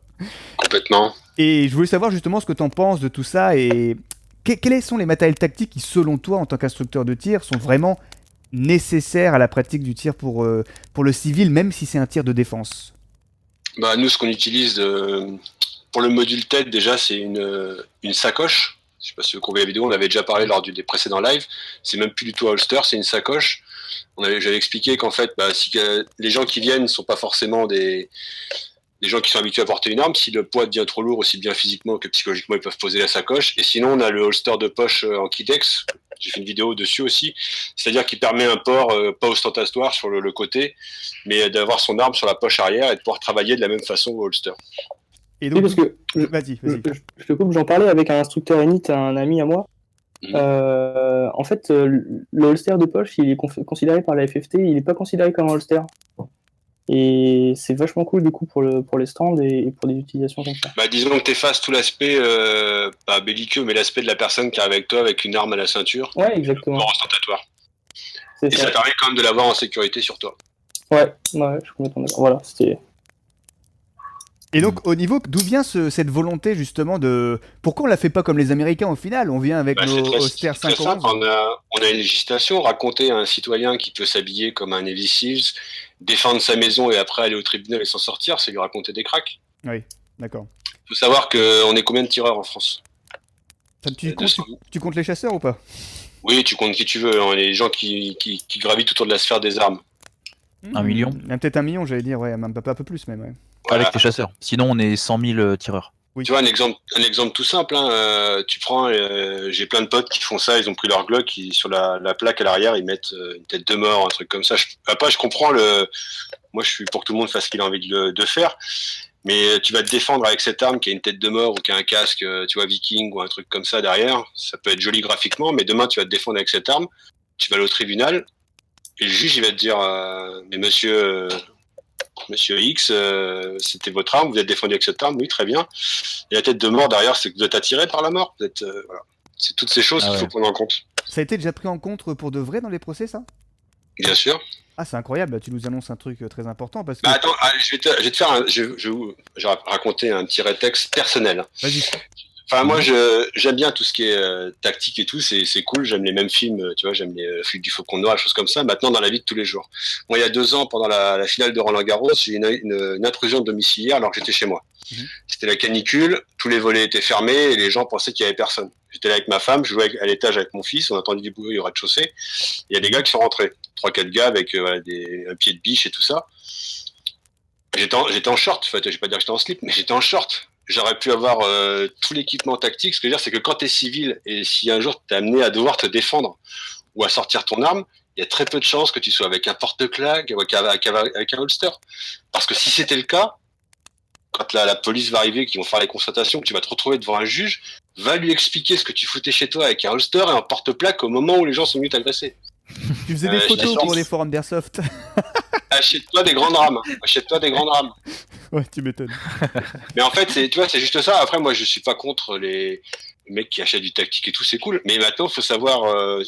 Complètement. Et je voulais savoir justement ce que tu en penses de tout ça et quels sont les matériels tactiques qui, selon toi, en tant qu'instructeur de tir, sont vraiment nécessaires à la pratique du tir pour le civil, même si c'est un tir de défense? Bah, nous, ce qu'on utilise pour le module tête, déjà, c'est une sacoche. Je sais pas si vous avez vu la vidéo, on avait déjà parlé lors des précédents lives. C'est même plus du tout un holster, c'est une sacoche. J'avais expliqué qu'en fait, si les gens qui viennent ne sont pas forcément des gens qui sont habitués à porter une arme. Si le poids devient trop lourd, aussi bien physiquement que psychologiquement, ils peuvent poser la sacoche. Et sinon, on a le holster de poche en Kidex. J'ai fait une vidéo dessus aussi. C'est-à-dire qu'il permet un port pas ostentatoire sur le côté, mais d'avoir son arme sur la poche arrière et de pouvoir travailler de la même façon au holster. Et donc, oui, parce que vas-y. Je te coupe, j'en parlais avec un instructeur ENIT, un ami à moi. En fait, le holster de poche, il est considéré par la FFT, il n'est pas considéré comme un holster. Et c'est vachement cool du coup pour les stands et pour des utilisations comme ça. Bah, disons que tu effaces tout l'aspect, pas belliqueux, mais l'aspect de la personne qui est avec toi avec une arme à la ceinture. Ouais, exactement. Ostentatoire. Et ça permet quand même de l'avoir en sécurité sur toi. Ouais, je suis complètement d'accord. Voilà, c'était... Et donc, au niveau, d'où vient cette volonté justement de... Pourquoi on la fait pas comme les Américains au final? On vient avec nos Holster 511. On a une législation, raconter à un citoyen qui peut s'habiller comme un Navy Seals, défendre sa maison et après aller au tribunal et s'en sortir, c'est lui raconter des cracks. Oui, d'accord. Il faut savoir qu'on est combien de tireurs en France? Tu comptes les chasseurs ou pas? Oui, tu comptes qui tu veux, hein, les gens qui gravitent autour de la sphère des armes. 1 million? Il y a peut-être 1 million, j'allais dire, ouais, même pas un peu plus même. Ouais. Voilà. Avec les chasseurs. Sinon, on est 100 000 tireurs. Oui. Tu vois, un exemple tout simple, hein, tu prends, j'ai plein de potes qui font ça, ils ont pris leur Glock, sur la plaque à l'arrière, ils mettent une tête de mort, un truc comme ça. Après, je comprends moi, je suis pour que tout le monde fasse ce qu'il a envie de faire, mais tu vas te défendre avec cette arme qui a une tête de mort ou qui a un casque, tu vois, viking ou un truc comme ça derrière. Ça peut être joli graphiquement, mais demain, tu vas te défendre avec cette arme, tu vas aller au tribunal, et le juge, il va te dire, mais monsieur X, c'était votre arme, vous êtes défendu avec cette arme, oui, très bien. Et la tête de mort derrière, c'est que vous êtes attiré par la mort. Voilà. C'est toutes ces choses qu'il faut prendre en compte. Ça a été déjà pris en compte pour de vrai dans les procès, ça? Bien sûr. Ah, c'est incroyable, là, tu nous annonces un truc très important parce que... Attends, je vais raconter un petit rétexte personnel. Vas-y. Enfin, moi, j'aime bien tout ce qui est tactique et tout, c'est cool, j'aime les mêmes films, tu vois, j'aime les Fuite du Faucon Noir, des choses comme ça, maintenant dans la vie de tous les jours. Moi, il y a 2 ans, pendant la finale de Roland-Garros, j'ai eu une intrusion domiciliaire alors que j'étais chez moi. C'était la canicule, tous les volets étaient fermés et les gens pensaient qu'il y avait personne. J'étais là avec ma femme, je jouais à l'étage avec mon fils, on entendait du bruit au rez-de-chaussée, il y a des gars qui sont rentrés, 3-4 gars avec un pied de biche et tout ça. J'étais en short, en fait, je vais pas dire que j'étais en slip, mais j'étais en short. J'aurais pu avoir tout l'équipement tactique. Ce que je veux dire, c'est que quand tu es civil et si un jour tu es amené à devoir te défendre ou à sortir ton arme, il y a très peu de chances que tu sois avec un porte-claque ou avec un holster. Parce que si c'était le cas, quand la police va arriver, qu'ils vont faire les constatations, que tu vas te retrouver devant un juge, va lui expliquer ce que tu foutais chez toi avec un holster et un porte-plaque au moment où les gens sont venus t'agresser. Tu faisais des photos pour les forums d'Airsoft. Achète-toi des grandes rames. Achète-toi des grandes rames. Ouais, tu m'étonnes. Mais en fait, tu vois, c'est juste ça. Après, moi, je suis pas contre les mecs qui achètent du tactique et tout, c'est cool. Mais maintenant, il faut savoir.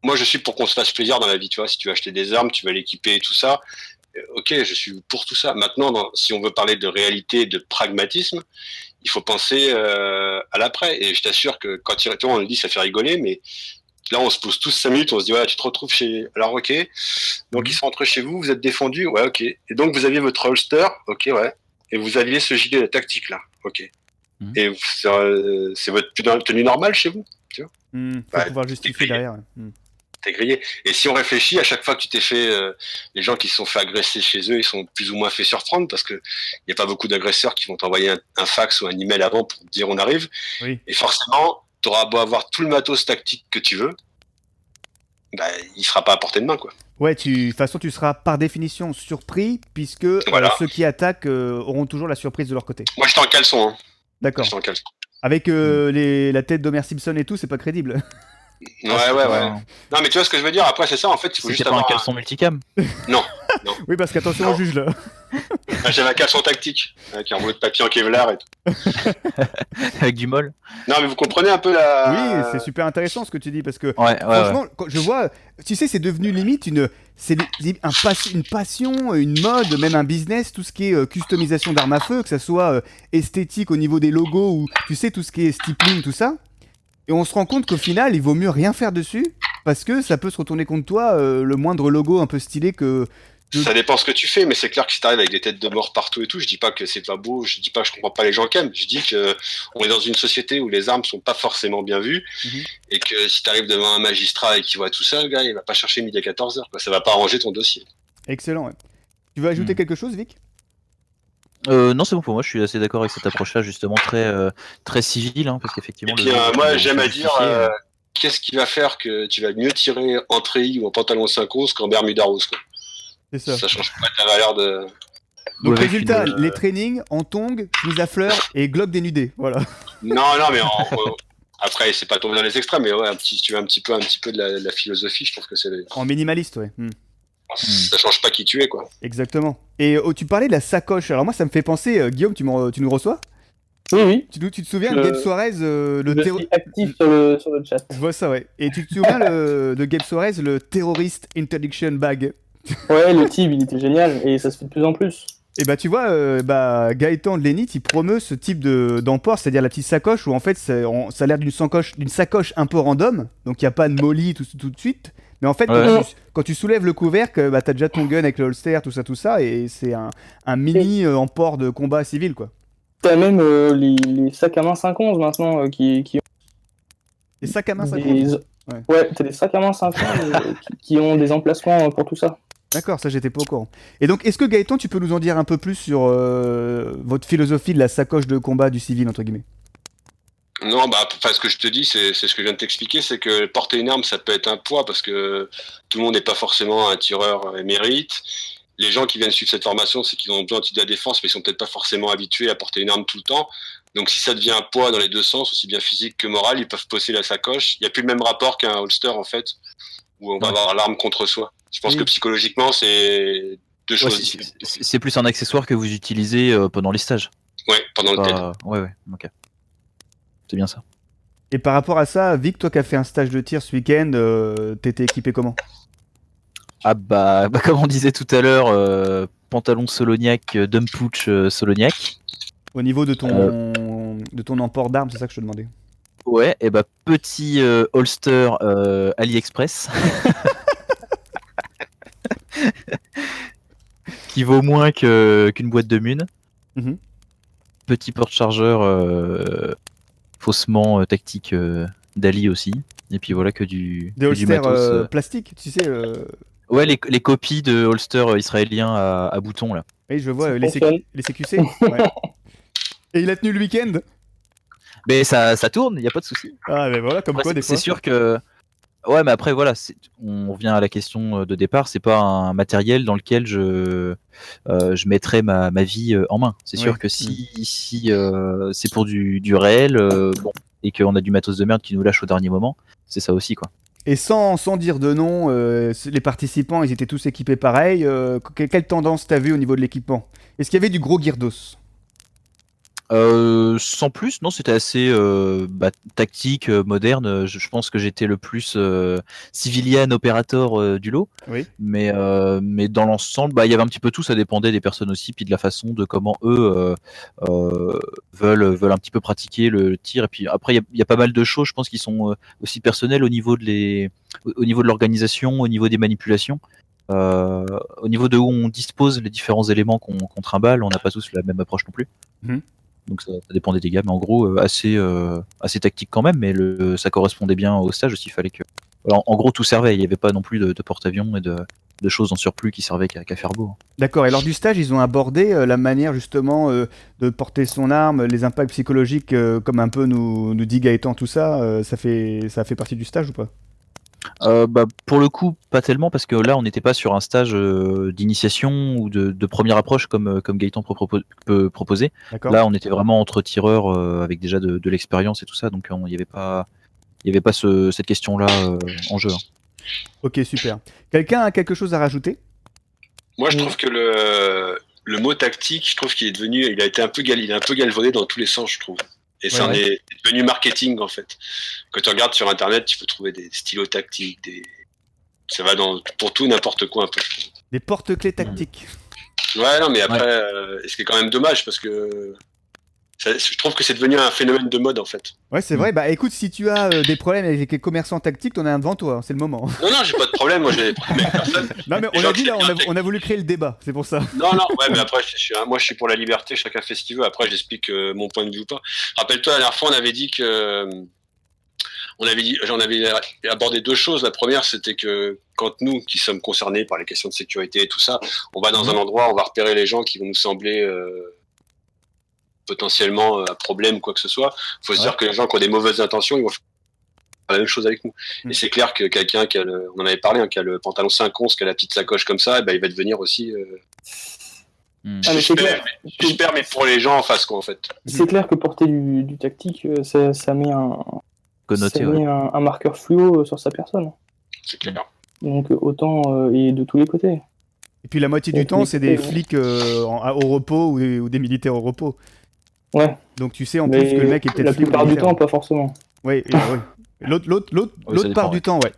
Moi, je suis pour qu'on se fasse plaisir dans la vie. Tu vois, si tu veux acheter des armes, tu vas l'équiper et tout ça. Ok, je suis pour tout ça. Maintenant, si on veut parler de réalité, de pragmatisme, il faut penser à l'après. Et je t'assure que quand tu vois, on le dit, ça fait rigoler, mais là, on se pose tous 5 minutes, on se dit, ouais, tu te retrouves chez... Alors, ok, donc ils sont rentrés chez vous, vous êtes défendus, ouais, ok. Et donc, vous aviez votre holster, ok, ouais. Et vous aviez ce gilet tactique, là, ok. Et c'est votre tenue normale chez vous, tu vois. Faut pouvoir justifier derrière. T'es grillé. Et si on réfléchit, à chaque fois que tu t'es fait... les gens qui se sont fait agresser chez eux, ils sont plus ou moins fait surprendre, parce qu'il n'y a pas beaucoup d'agresseurs qui vont t'envoyer un fax ou un email avant pour te dire on arrive. Oui. Et forcément... T'auras beau avoir tout le matos tactique que tu veux, bah, il sera pas à portée de main, quoi. Ouais, de toute façon, tu seras par définition surpris, puisque ceux qui attaquent auront toujours la surprise de leur côté. Moi, j'étais en caleçon. Hein. D'accord. Avec la tête d'Homer Simpson et tout, c'est pas crédible. Ouais. Non, mais tu vois ce que je veux dire. Après, c'est ça. En fait, il faut juste C'était pas un avoir caleçon multicam. Non. Oui, parce qu'attention au juge là. J'avais un caleçon tactique avec un rouleau de papier en Kevlar et tout. Avec du molle. Non, mais vous comprenez un peu Oui, c'est super intéressant ce que tu dis parce que Ouais. franchement, quand je vois, tu sais, c'est devenu limite une passion, une mode, même un business, tout ce qui est customisation d'armes à feu, que ça soit esthétique au niveau des logos ou tu sais tout ce qui est stippling, tout ça. Et on se rend compte qu'au final, il vaut mieux rien faire dessus parce que ça peut se retourner contre toi le moindre logo un peu stylé que. Ça dépend ce que tu fais, mais c'est clair que si t'arrives avec des têtes de mort partout et tout, je dis pas que c'est pas beau, je dis pas que je comprends pas les gens qui aiment, je dis que on est dans une société où les armes sont pas forcément bien vues, et que si t'arrives devant un magistrat et qu'il voit tout ça, le gars, il va pas chercher midi à 14h, quoi. Ça va pas arranger ton dossier. Excellent. Ouais. Tu veux ajouter quelque chose, Vic? Non, c'est bon pour moi. Je suis assez d'accord avec cette approche-là, justement très civile, hein, parce qu'effectivement. Et puis moi, j'aime à dire, qu'est-ce qui va faire que tu vas mieux tirer en treillis ou en pantalon 5-11 qu'en Bermuda rose, quoi. C'est ça. Ça change pas ta valeur de. Donc résultat, les trainings en tongs, chemise à fleurs et Glock dénudé, voilà. Non, mais après, c'est pas tomber dans les extrêmes, mais ouais, si tu veux un petit peu de la philosophie, je trouve que c'est. En minimaliste, ouais. Ça change pas qui tu es, quoi. Exactement. Et tu parlais de la sacoche. Alors moi, ça me fait penser, Guillaume, tu nous reçois? Oui. Tu te souviens de Gabe Suarez, Je suis actif sur le chat. Je vois ça, ouais. Et tu te souviens de Gabe Suarez, le terrorist interdiction bag? Ouais, le type, il était génial, et ça se fait de plus en plus. Et bah tu vois, Gaëtan de Lenit, il promeut ce type d'emport, c'est-à-dire la petite sacoche où en fait ça a l'air d'une sacoche un peu random, donc il n'y a pas de molly tout de suite, mais en fait quand tu soulèves le couvercle, bah t'as déjà ton gun avec le holster, tout ça, et c'est un mini emport de combat civil, quoi. T'as même les sacs à main 511 maintenant qui ont... Les sacs à main 511 Ouais, t'as des sacs à main 511 qui ont des emplacements pour tout ça. D'accord, ça j'étais pas au courant. Et donc, est-ce que Gaëtan, tu peux nous en dire un peu plus sur votre philosophie de la sacoche de combat du civil, entre guillemets? Non, ce que je te dis, c'est ce que je viens de t'expliquer, c'est que porter une arme, ça peut être un poids, parce que tout le monde n'est pas forcément un tireur émérite. Les gens qui viennent suivre cette formation, c'est qu'ils ont besoin de la défense, mais ils sont peut-être pas forcément habitués à porter une arme tout le temps. Donc si ça devient un poids dans les deux sens, aussi bien physique que moral, ils peuvent poser la sacoche. Il n'y a plus le même rapport qu'un holster, en fait, où on va avoir l'arme contre soi. Je pense que psychologiquement, c'est deux choses. C'est plus un accessoire que vous utilisez pendant les stages. Ouais, pendant le TED. Ouais, ok. C'est bien ça. Et par rapport à ça, Vic, toi qui as fait un stage de tir ce week-end, t'étais équipé comment? Ah bah comme on disait tout à l'heure, pantalon Solognac, dump pooch Solognac. Au niveau de ton emport d'armes, c'est ça que je te demandais. Ouais, et bah petit holster AliExpress. Qui vaut moins qu'une boîte de mun. Petit porte-chargeur faussement tactique d'Ali aussi. Et puis voilà que du holsters plastique, tu sais. Ouais, les copies de holsters israéliens à boutons là. Oui, je vois, les CQC. Ouais. Et il a tenu le week-end? Mais ça tourne, y a pas de souci. Ah, mais voilà, comme quoi des fois. C'est sûr que. Ouais, mais après, voilà, on revient à la question de départ. C'est pas un matériel dans lequel je mettrais ma vie en main. C'est sûr que si c'est pour du réel, bon, et qu'on a du matos de merde qui nous lâche au dernier moment, c'est ça aussi, quoi. Et sans dire de nom, les participants, ils étaient tous équipés pareil. Quelle tendance t'as vu au niveau de l'équipement? Est-ce qu'il y avait du gros geardos? Sans plus, non, c'était assez tactique, moderne. Je pense que j'étais le plus civilian opérateur du lot. Oui. Mais dans l'ensemble, il y avait un petit peu tout. Ça dépendait des personnes aussi, puis de la façon de comment eux veulent un petit peu pratiquer le tir. Et puis après, il y a pas mal de choses, je pense, qui sont aussi personnelles au niveau de l'organisation, au niveau des manipulations. Au niveau de où on dispose les différents éléments qu'on trimballe, on n'a pas tous la même approche non plus. Donc ça dépend des dégâts, mais en gros assez tactique quand même, mais ça correspondait bien au stage aussi. Il fallait que, en gros, tout servait. Il n'y avait pas non plus de porte-avions et de choses en surplus qui servaient qu'à faire beau. D'accord. Et lors du stage, ils ont abordé la manière justement de porter son arme, les impacts psychologiques, comme un peu nous dit Gaëtan, tout ça. Ça fait partie du stage ou pas? Pour le coup, pas tellement, parce que là, on n'était pas sur un stage d'initiation ou de première approche comme Gaëtan peut proposer. Là, on était vraiment entre tireurs avec déjà de l'expérience et tout ça, donc il n'y avait pas il n'y avait pas cette question-là en jeu. Hein. Ok, super. Quelqu'un a quelque chose à rajouter? Moi, je trouve que le mot tactique, je trouve qu'il est devenu, il a un peu galvaudé dans tous les sens, je trouve. Et ça en est devenu marketing, en fait. Quand tu regardes sur Internet, tu peux trouver des stylos tactiques, ça va pour tout, n'importe quoi, un peu. Des porte-clés tactiques. Ouais, non, mais après, ce qui est quand même dommage, parce que je trouve que c'est devenu un phénomène de mode, en fait. Ouais, c'est vrai. Bah écoute, si tu as des problèmes avec les commerçants tactiques, t'en as un devant toi, hein, c'est le moment. Non, j'ai pas de problème, moi j'ai des problèmes avec personne. Non, mais on a dit là, on a voulu créer le débat, c'est pour ça. Non, ouais, mais après, moi je suis pour la liberté, chacun fait ce qu'il veut. Après, j'explique mon point de vue ou pas. Rappelle-toi, la dernière fois, j'en avais abordé deux choses. La première, c'était que quand nous, qui sommes concernés par les questions de sécurité et tout ça, on va dans un endroit, on va repérer les gens qui vont nous sembler potentiellement un problème ou quoi que ce soit. Il faut se dire que les gens qui ont des mauvaises intentions, ils vont faire la même chose avec nous. Et c'est clair que quelqu'un on en avait parlé, qui a le pantalon 5-11, qui a la petite sacoche comme ça, et ben, il va devenir aussi... J'espère, mais pour les gens en face, quoi, en fait. C'est clair que porter du tactique, ça met Connoté, un marqueur fluo sur sa personne. C'est clair. Donc autant, et de tous les côtés. Et puis la moitié du temps, c'est des flics au repos ou des militaires au repos. Ouais. Donc tu sais en plus que le mec est peut-être la plupart du temps, pas forcément. Oui. L'autre part du temps, ouais.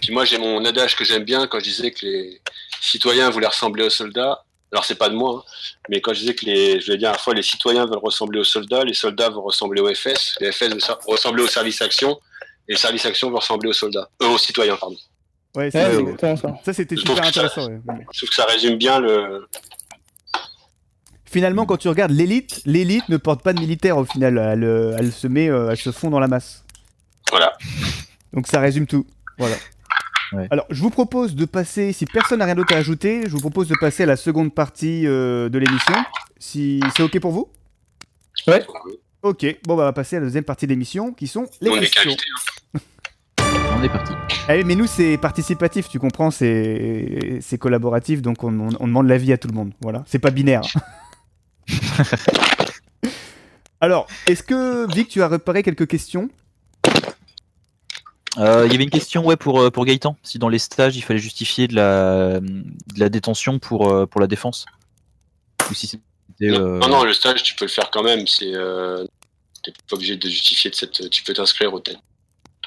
Puis moi, j'ai mon adage que j'aime bien quand je disais que les citoyens voulaient ressembler aux soldats. Alors, c'est pas de moi, hein, mais quand je disais que je l'ai dit à la fois, les citoyens veulent ressembler aux soldats, les soldats vont ressembler aux FS, les FS vont ressembler au service action, et le service action vont ressembler aux citoyens, pardon. Ouais, c'est exactement ça. Ça, c'était super intéressant. Je trouve que ça résume bien le... Finalement, quand tu regardes l'élite ne porte pas de militaire au final. Elle se fond dans la masse. Voilà. Donc ça résume tout. Voilà. Ouais. Alors, je vous propose de passer, si personne n'a rien d'autre à ajouter, je vous propose de passer à la seconde partie de l'émission. Si c'est ok pour vous? Ouais. Ok, bon, bah, on va passer à la deuxième partie de l'émission, qui sont les questions. On est parti. Eh, mais nous, c'est participatif, tu comprends, c'est collaboratif, donc on demande l'avis à tout le monde. Voilà, c'est pas binaire. Alors, est-ce que, Vic, tu as repéré quelques questions? Il y avait une question pour Gaëtan, si dans les stages il fallait justifier de la détention pour la défense. Ou si c'était, non, le stage tu peux le faire quand même, t'es pas obligé de justifier tu peux t'inscrire au thème.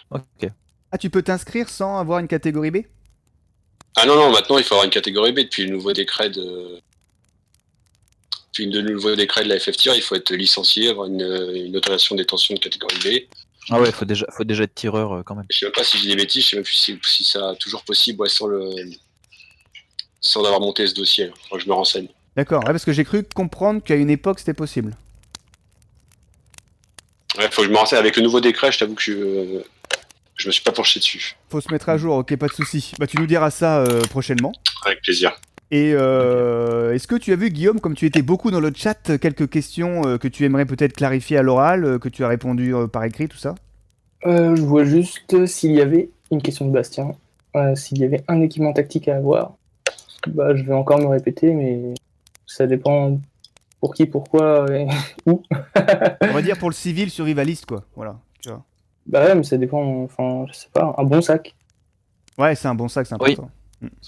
Ok. Ah, tu peux t'inscrire sans avoir une catégorie B? Ah non, maintenant il faut avoir une catégorie B depuis le nouveau décret de la FFTIR, il faut être licencié, avoir une autorisation de détention de catégorie B. Ah ouais, faut déjà être tireur quand même. Je sais même pas si j'ai des bêtises, je sais même plus si ça toujours possible sans avoir monté ce dossier. Faut que je me renseigne. D'accord, ouais, parce que j'ai cru comprendre qu'à une époque c'était possible. Ouais, faut que je me renseigne avec le nouveau décret, je t'avoue que je me suis pas penché dessus. Faut se mettre à jour, ok, pas de soucis. Bah tu nous diras ça prochainement. Avec plaisir. Et est-ce que tu as vu, Guillaume, comme tu étais beaucoup dans le chat, quelques questions que tu aimerais peut-être clarifier à l'oral, que tu as répondu par écrit, tout ça? Je vois juste s'il y avait une question de Bastien, s'il y avait un équipement tactique à avoir. Bah, je vais encore me répéter, mais ça dépend pour qui, pourquoi et où. On va dire pour le civil survivaliste, quoi. Voilà. Tu vois. Bah ouais, mais ça dépend. Enfin, je sais pas, un bon sac. Ouais, c'est un bon sac, c'est important.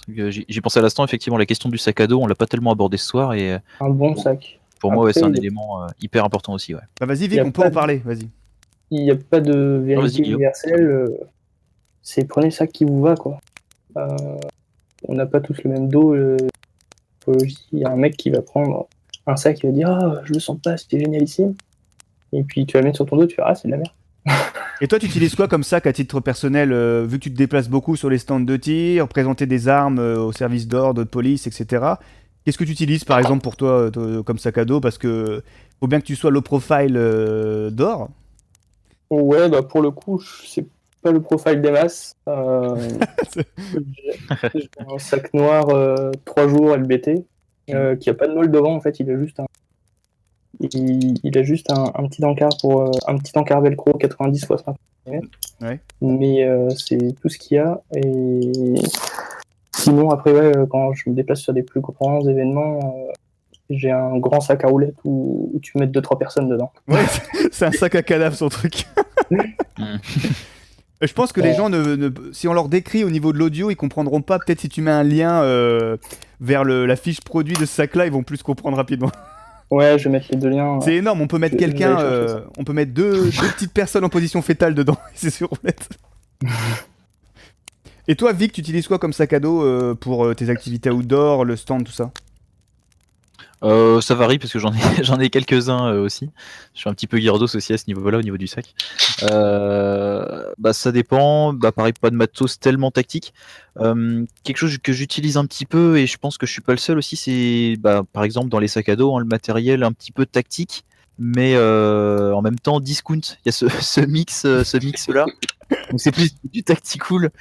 J'y pensais à l'instant, effectivement, la question du sac à dos, on l'a pas tellement abordé ce soir et Un bon sac. pour moi, Après, c'est un élément hyper important aussi. Ouais. Bah vas-y, Vic, on peut en parler, vas-y. Il n'y a pas de vérité universelle. C'est prenez le sac qui vous va, quoi. On n'a pas tous le même dos. Il y a un mec qui va prendre un sac et va dire ah, je le sens pas, c'était génialissime. Et puis tu vas le mettre sur ton dos, tu vas ah, c'est de la merde. Et toi, tu utilises quoi comme sac à titre personnel, vu que tu te déplaces beaucoup sur les stands de tir, présenter des armes au service d'ordre, de police, etc. Qu'est-ce que tu utilises par exemple pour toi comme sac à dos? Parce que faut bien que tu sois low profile d'or. Ouais, bah pour le coup, c'est pas le profile des masses. J'ai un sac noir 3 jours LBT qui a pas de molle devant en fait, il a juste un petit encart un petit encart velcro 90-60 mm. Ouais. Mais c'est tout ce qu'il y a. Et sinon après ouais, quand je me déplace sur des plus grands événements, j'ai un grand sac à roulettes où tu mets 2-3 personnes dedans. Ouais, c'est un sac à cadavre son truc. Je pense que les gens, si on leur décrit au niveau de l'audio, ils comprendront pas. Peut-être si tu mets un lien vers la fiche produit de ce sac-là, ils vont plus comprendre rapidement. Ouais, je vais mettre les 2 liens. C'est énorme, on peut mettre Je vais aller chercher ça. on peut mettre deux petites personnes en position fétale dedans, c'est sur roulette. Et toi, Vic, tu utilises quoi comme sac à dos pour tes activités outdoor, le stand, tout ça? Ça varie parce que j'en ai quelques-uns aussi. Je suis un petit peu guirdos aussi à ce niveau-là, au niveau du sac. Ça dépend. Pareil, pas de matos tellement tactique. Quelque chose que j'utilise un petit peu et je pense que je suis pas le seul aussi, c'est par exemple dans les sacs à dos, le matériel un petit peu tactique, mais en même temps discount. Il y a ce mix-là. Donc c'est plus du tactical.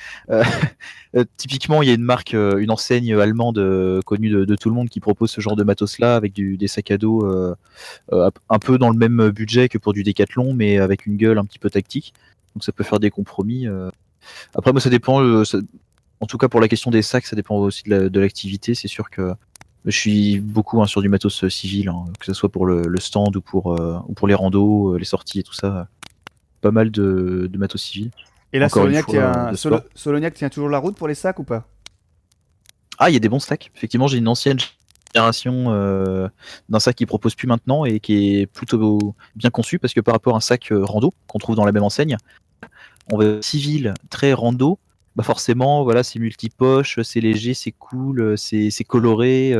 Typiquement, il y a une marque, une enseigne allemande connue de tout le monde qui propose ce genre de matos-là avec des sacs à dos un peu dans le même budget que pour du Decathlon, mais avec une gueule un petit peu tactique. Donc ça peut faire des compromis. Après, moi, ça dépend. En tout cas, pour la question des sacs, ça dépend aussi de l'activité. C'est sûr que je suis beaucoup sur du matos civil, que ce soit pour le stand ou pour les randos, les sorties et tout ça. Pas mal de matos civil. Et là, Encore une Solognac tient toujours la route pour les sacs ou pas? Ah, il y a des bons sacs. Effectivement, j'ai une ancienne génération d'un sac qui propose plus maintenant et qui est plutôt bien conçu parce que par rapport à un sac rando qu'on trouve dans la même enseigne, on va civil, très rando. Forcément, voilà, c'est multipoche, c'est léger, c'est cool, c'est coloré,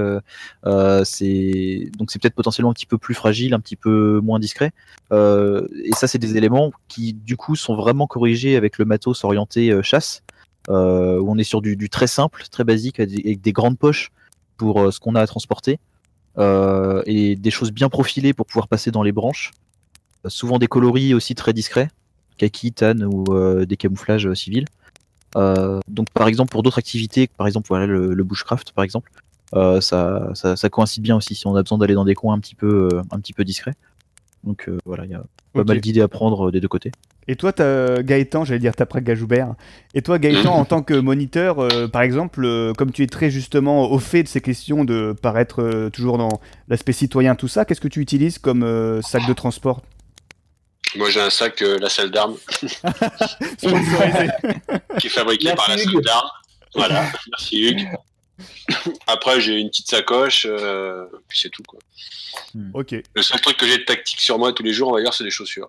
donc c'est peut-être potentiellement un petit peu plus fragile, un petit peu moins discret. Et ça, c'est des éléments qui, du coup, sont vraiment corrigés avec le matos orienté chasse, où on est sur du très simple, très basique, avec des grandes poches pour ce qu'on a à transporter, et des choses bien profilées pour pouvoir passer dans les branches. Souvent des coloris aussi très discrets, kaki, tan ou des camouflages civils. Donc par exemple pour d'autres activités, par exemple voilà le bushcraft par exemple, ça coïncide bien aussi si on a besoin d'aller dans des coins un petit peu discrets. Donc voilà, il y a pas mal d'idées à prendre des deux côtés. Et toi, Gaëtan, j'allais dire Taprac Gajoubert. Et toi, Gaëtan, en tant que moniteur, par exemple, comme tu es très justement au fait de ces questions de paraître toujours dans l'aspect citoyen, tout ça, qu'est-ce que tu utilises comme sac de transport? Moi, j'ai un sac La Salle d'Armes Sponsorisé. qui est fabriqué par La Salle d'Armes. Voilà, merci Hugues. Après, j'ai une petite sacoche, puis c'est tout, quoi. Ok. Le seul truc que j'ai de tactique sur moi tous les jours, on va dire, c'est des chaussures.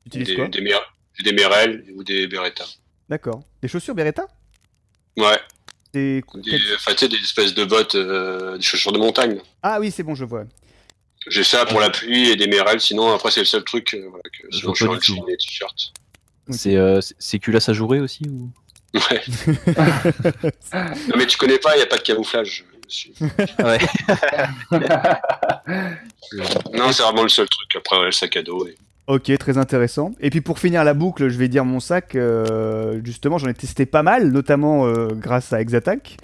Tu utilises quoi? J'ai des Merrell ou des Beretta. D'accord. Des chaussures Beretta? Ouais. Tu sais, des espèces de bottes, des chaussures de montagne. Ah oui, c'est bon, je vois. J'ai ça pour la pluie et des Merrell, sinon après c'est le seul truc, sinon je suis en jean et t-shirt. C'est culasse à jouer aussi ou... Ouais. Non mais tu connais pas, il n'y a pas de camouflage. Ouais. Non, c'est vraiment le seul truc, après le sac à dos. Ok, très intéressant. Et puis pour finir la boucle, je vais dire mon sac, justement j'en ai testé pas mal, notamment grâce à Exattack.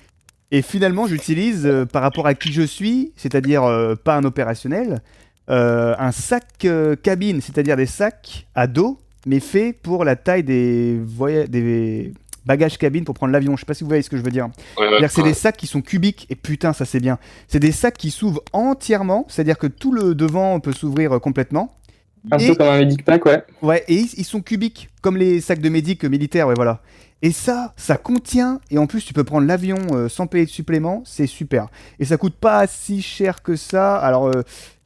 Et finalement j'utilise, par rapport à qui je suis, c'est-à-dire pas un opérationnel, un sac cabine, c'est-à-dire des sacs à dos, mais faits pour la taille des bagages cabine pour prendre l'avion. Je sais pas si vous voyez ce que je veux dire. C'est-à-dire que c'est des sacs qui sont cubiques, et putain ça c'est bien. C'est des sacs qui s'ouvrent entièrement, c'est-à-dire que tout le devant peut s'ouvrir complètement. Un peu comme un Medic Pack, ouais. Ouais, et ils sont cubiques, comme les sacs de médic militaires, ouais, voilà. Et ça contient, et en plus tu peux prendre l'avion sans payer de supplément, c'est super. Et ça coûte pas si cher que ça, alors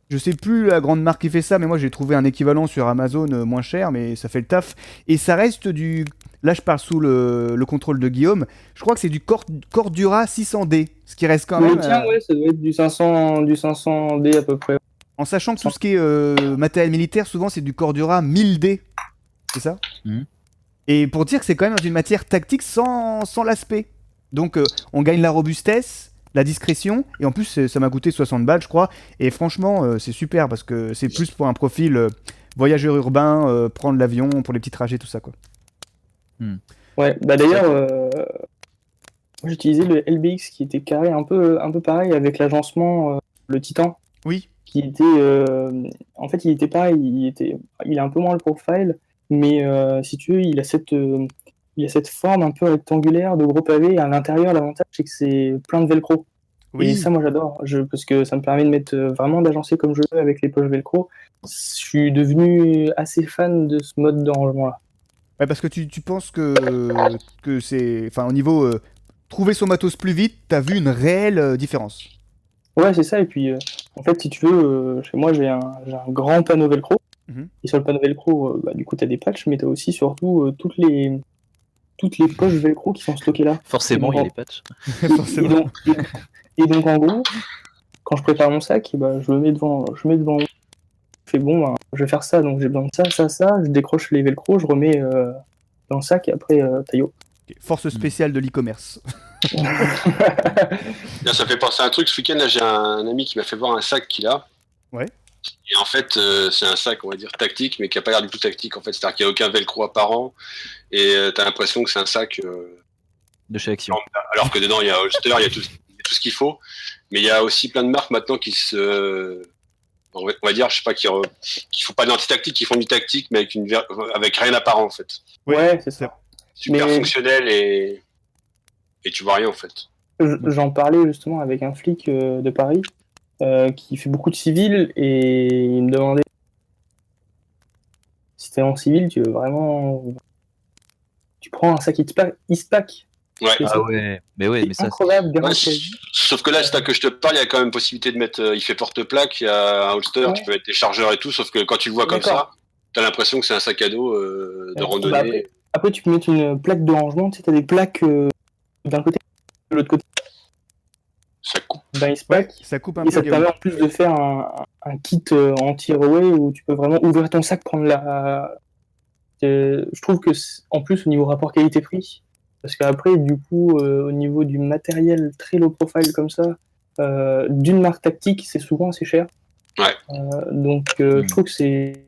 je sais plus la grande marque qui fait ça, mais moi j'ai trouvé un équivalent sur Amazon moins cher, mais ça fait le taf. Et ça reste du... Là je parle sous le contrôle de Guillaume, je crois que c'est du Cordura 600D, ce qui reste quand même... Tiens, ouais, ça doit être du 500D à peu près. En sachant que tout ce qui est matériel militaire, souvent c'est du Cordura 1000D, c'est ça? Et pour dire que c'est quand même dans une matière tactique sans l'aspect. Donc on gagne la robustesse, la discrétion, et en plus ça m'a coûté 60 balles je crois. Et franchement c'est super parce que c'est plus pour un profil voyageur urbain, prendre l'avion pour les petits trajets, tout ça quoi. Ouais, bah d'ailleurs j'ai utilisé le LBX qui était carré un peu pareil avec l'agencement, le Titan. Oui. Qui était en fait il était pareil, il a un peu moins le profile, mais si tu veux il a cette forme un peu rectangulaire de gros pavé, et à l'intérieur l'avantage c'est que c'est plein de velcro. Oui. Et ça moi j'adore, parce que ça me permet de mettre vraiment d'agencer comme je veux avec les poches velcro. Je suis devenu assez fan de ce mode de rangement là. Ouais, parce que tu penses que c'est... Enfin, au niveau trouver son matos plus vite, t'as vu une réelle différence. Ouais, c'est ça. Et puis, en fait, si tu veux, chez moi, j'ai un grand panneau Velcro. Mhm. Et sur le panneau Velcro, du coup, tu as des patchs, mais tu as aussi surtout toutes les poches Velcro qui sont stockées là. Forcément, Et il y a donc, les patchs. Et donc, et donc, en gros, quand je prépare mon sac, je le mets devant, je fais bon, je vais faire ça, donc j'ai besoin de ça, je décroche les velcro, je remets dans le sac et après taillot. Ok, force spéciale de l'e-commerce. Là, ça fait penser à un truc. Ce week-end, là, j'ai un ami qui m'a fait voir un sac qu'il a. Ouais. Et en fait, c'est un sac, on va dire, tactique, mais qui n'a pas l'air du tout tactique. En fait, c'est-à-dire qu'il n'y a aucun velcro apparent. Et t'as l'impression que c'est un sac. De chez Action. Alors que dedans, il y a holster, il y a tout ce qu'il faut. Mais il y a aussi plein de marques maintenant qui on va dire, je sais pas, qui font pas d'anti-tactique, qui font du tactique, mais avec rien d'apparent, en fait. Ouais, c'est ça. Super Mais- fonctionnel et tu vois rien, en fait. J'en parlais justement avec un flic de Paris qui fait beaucoup de civil et il me demandait si t'es en civil, tu veux vraiment. Tu prends un sac Eastpak. Ouais. Et Ah ouais, mais ouais, mais c'est ça. incroyable, Ouais, garantie. sauf que là, c'est à que je te parle, il y a quand même possibilité de mettre. Il fait porte-plaque, il y a un holster, Ouais. tu peux mettre des chargeurs et tout, sauf que quand tu le vois comme D'accord. ça, t'as l'impression que c'est un sac à dos de Bah, randonnée. après, tu peux mettre une plaque de rangement, tu sais, t'as des plaques d'un côté, de l'autre côté, Ça coupe. d'un Eastpak. Ça coupe un Et peu. ça te Guillaume. permet en plus de faire un kit anti-roway où tu peux vraiment ouvrir ton sac, prendre la. Je trouve que en plus au niveau rapport qualité-prix, parce qu'après du coup au niveau du matériel très low profile comme ça, d'une marque tactique, c'est souvent assez cher. Ouais. Donc je trouve que c'est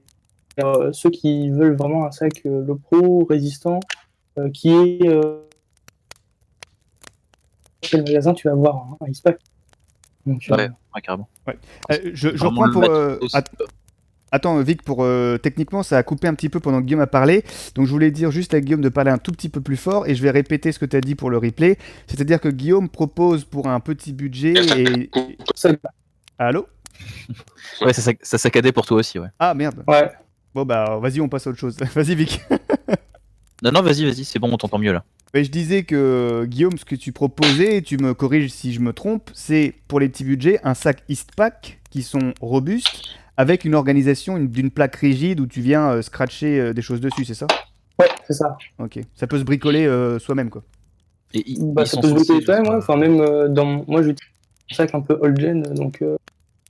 ceux qui veulent vraiment un sac low pro résistant, qui est quel magasin tu vas voir un Eastpak. Donc, Ouais, carrément. Je Vraiment reprends le pour... matos. Attends, Vic, techniquement, ça a coupé un petit peu pendant que Guillaume a parlé. Donc, je voulais dire juste à Guillaume de parler un tout petit peu plus fort et je vais répéter ce que tu as dit pour le replay. C'est-à-dire que Guillaume propose pour un petit budget et. ça- Allô? Ouais, ça saccadait pour toi aussi, ouais. Ah merde. ouais. Bon, bah, vas-y, on passe à autre chose. Vas-y, Vic. Non, vas-y, c'est bon, on t'entend mieux là. Ouais, je disais que Guillaume, ce que tu proposais, et tu me corriges si je me trompe, c'est pour les petits budgets un sac Eastpak qui sont robustes avec une organisation d'une plaque rigide où tu viens scratcher des choses dessus, c'est ça? Ouais, c'est ça. Ok. Ça peut se bricoler soi-même, quoi. Et Ça peut se bloquer toi-même, ouais. Enfin, même moi, j'utilise un sac un peu old-gen, donc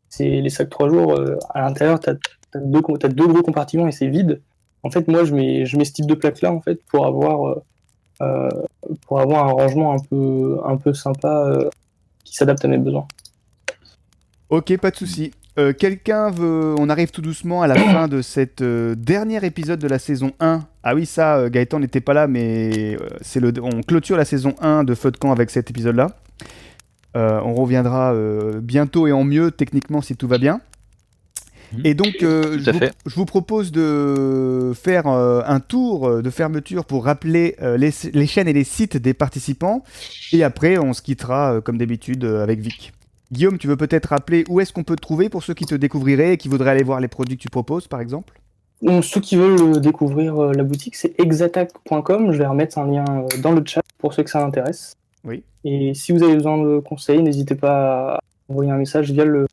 c'est les sacs 3 jours. À l'intérieur, t'as deux gros compartiments et c'est vide. En fait, moi, je mets ce type de plaque-là, en fait, pour avoir un rangement un peu sympa qui s'adapte à mes besoins. Ok, pas de souci. Quelqu'un veut... On arrive tout doucement à la fin de cet dernier épisode de la saison 1. Ah oui, ça, Gaëtan n'était pas là, mais on clôture la saison 1 de Feu de Camp avec cet épisode-là. On reviendra bientôt et en mieux, techniquement, si tout va bien. Et donc, je vous propose de faire un tour de fermeture pour rappeler les chaînes et les sites des participants. Et après, on se quittera, comme d'habitude, avec Vic. Guillaume, tu veux peut-être rappeler où est-ce qu'on peut te trouver pour ceux qui te découvriraient et qui voudraient aller voir les produits que tu proposes, par exemple? Donc, ceux qui veulent découvrir la boutique, c'est exattac.com. Je vais remettre un lien dans le chat pour ceux que ça intéresse. Oui. Et si vous avez besoin de conseils, n'hésitez pas à envoyer un message via le...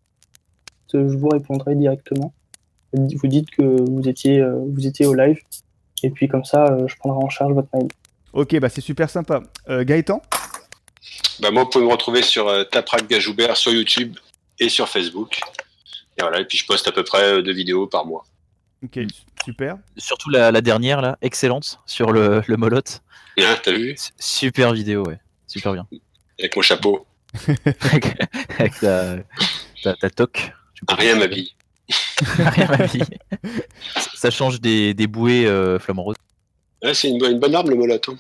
Je vous répondrai directement. Vous dites que vous étiez au live. Et puis comme ça, je prendrai en charge votre mail. Ok, bah c'est super sympa. Gaëtan? Bah moi, vous pouvez me retrouver sur Taprak Gajoubert sur YouTube et sur Facebook. Et voilà, et puis je poste à peu près 2 vidéos par mois. Ok, super. Surtout la dernière, là, excellente, sur le Moloth. Hein, t'as vu? Super vidéo, ouais. Super bien. Avec mon chapeau. Avec ta toque. Rien ma vie. Rien ma vie. Ça change des bouées flamant rose. Ouais, c'est une bonne arme, le Moloth. Hein.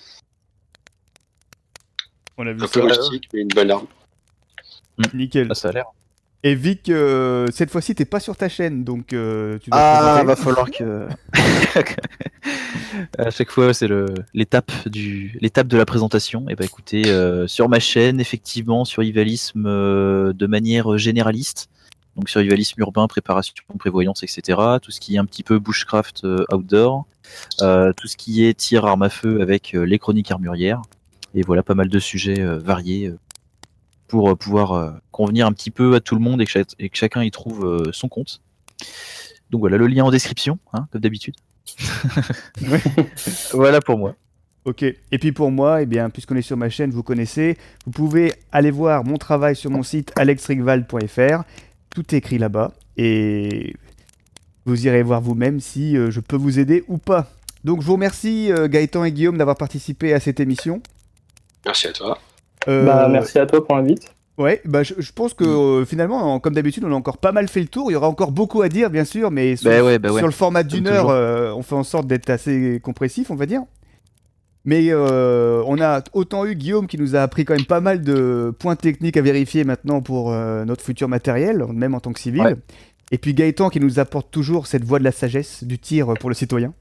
On a vu Un ça. peu rustique, mais une bonne arme. Nickel. Ah, ça a l'air. Et Vic, cette fois-ci, t'es pas sur ta chaîne, donc tu dois Ah, présenter. va falloir que. À chaque fois, c'est l'étape de la présentation. Et bah écoutez, sur ma chaîne, effectivement, sur Ivalisme, de manière généraliste. Donc survivalisme urbain, préparation, prévoyance, etc. Tout ce qui est un petit peu bushcraft outdoor. Tout ce qui est tir arme à feu avec les chroniques armurières. Et voilà, pas mal de sujets variés pour pouvoir convenir un petit peu à tout le monde et que chacun y trouve son compte. Donc voilà, le lien en description, hein, comme d'habitude. Voilà pour moi. Ok, et puis pour moi, eh bien, puisqu'on est sur ma chaîne, vous connaissez, vous pouvez aller voir mon travail sur mon site alexrigval.fr, tout est écrit là-bas, et vous irez voir vous-même si je peux vous aider ou pas. Donc je vous remercie Gaëtan et Guillaume d'avoir participé à cette émission. Merci à toi. Merci à toi pour l'invite. Ouais, je pense que finalement, comme d'habitude, on a encore pas mal fait le tour. Il y aura encore beaucoup à dire, bien sûr, mais sur le format d'une heure, on fait en sorte d'être assez compressif, on va dire. Mais on a autant eu Guillaume qui nous a appris quand même pas mal de points techniques à vérifier maintenant pour notre futur matériel, même en tant que civil. Ouais. Et puis Gaëtan qui nous apporte toujours cette voix de la sagesse, du tir pour le citoyen,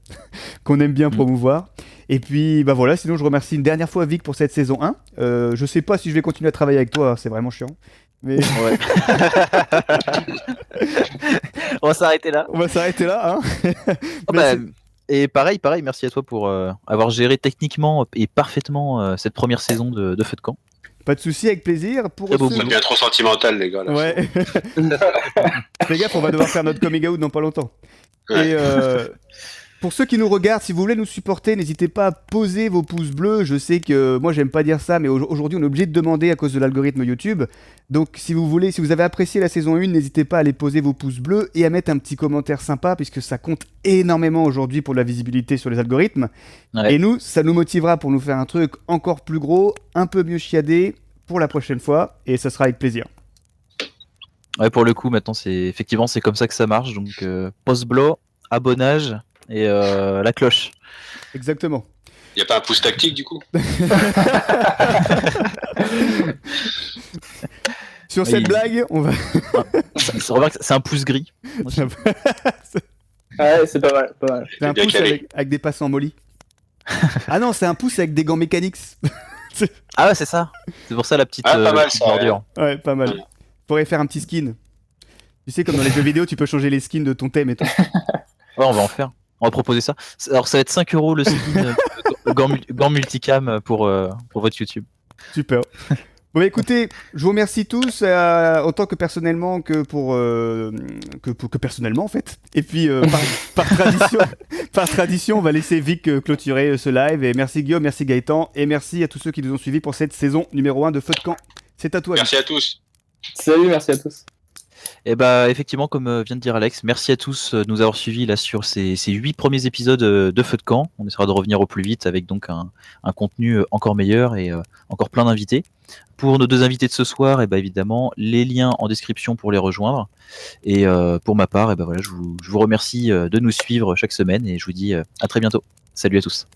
qu'on aime bien promouvoir. Et puis voilà, sinon je remercie une dernière fois Vic pour cette saison 1. Je sais pas si je vais continuer à travailler avec toi, c'est vraiment chiant. Mais... Ouais. On va s'arrêter là. On va s'arrêter là, hein. Et pareil, merci à toi pour avoir géré techniquement et parfaitement cette première saison de Feu de Camp. Pas de souci, avec plaisir. Pour ça devient trop sentimental, les gars. Là, ouais. Fais gaffe, on va devoir faire notre coming out dans pas longtemps. Ouais. Et pour ceux qui nous regardent, si vous voulez nous supporter, n'hésitez pas à poser vos pouces bleus. Je sais que moi, j'aime pas dire ça, mais aujourd'hui, on est obligé de demander à cause de l'algorithme YouTube. Donc, si vous avez apprécié la saison 1, n'hésitez pas à aller poser vos pouces bleus et à mettre un petit commentaire sympa, puisque ça compte énormément aujourd'hui pour la visibilité sur les algorithmes. Ouais. Et nous, ça nous motivera pour nous faire un truc encore plus gros, un peu mieux chiadé pour la prochaine fois, et ça sera avec plaisir. Ouais, pour le coup, maintenant, c'est comme ça que ça marche. Donc, post-blow, abonnage et la cloche. Exactement. Il n'y a pas un pouce tactique du coup? Sur cette blague, on va. Remarque, c'est un pouce gris. Ouais, c'est pas mal. C'est un pouce avec des passants molly. Ah non, c'est un pouce avec des gants mécaniques. Ah ouais, c'est ça. C'est pour ça la petite bordure. Ouais, pas mal. Ouais. Pourrait faire un petit skin. Tu sais, comme dans les jeux vidéo, tu peux changer les skins de ton thème et tout. Ouais, on va en faire. On va proposer ça. Alors, ça va être 5 € le skin gant multicam pour votre YouTube. Super. Bon, écoutez, je vous remercie tous, autant que personnellement que personnellement, en fait. Et puis, par tradition, on va laisser Vic clôturer ce live. Et merci Guillaume, merci Gaëtan, et merci à tous ceux qui nous ont suivis pour cette saison numéro 1 de Feu de Camp. C'est à toi. Merci Vic. À tous. Salut, merci à tous. Et effectivement, comme vient de dire Alex, merci à tous de nous avoir suivis là sur ces 8 premiers épisodes de Feu de Camp. On essaiera de revenir au plus vite avec donc un contenu encore meilleur et encore plein d'invités. Pour nos 2 invités de ce soir, évidemment, les liens en description pour les rejoindre. Et pour ma part, je vous remercie de nous suivre chaque semaine et je vous dis à très bientôt. Salut à tous.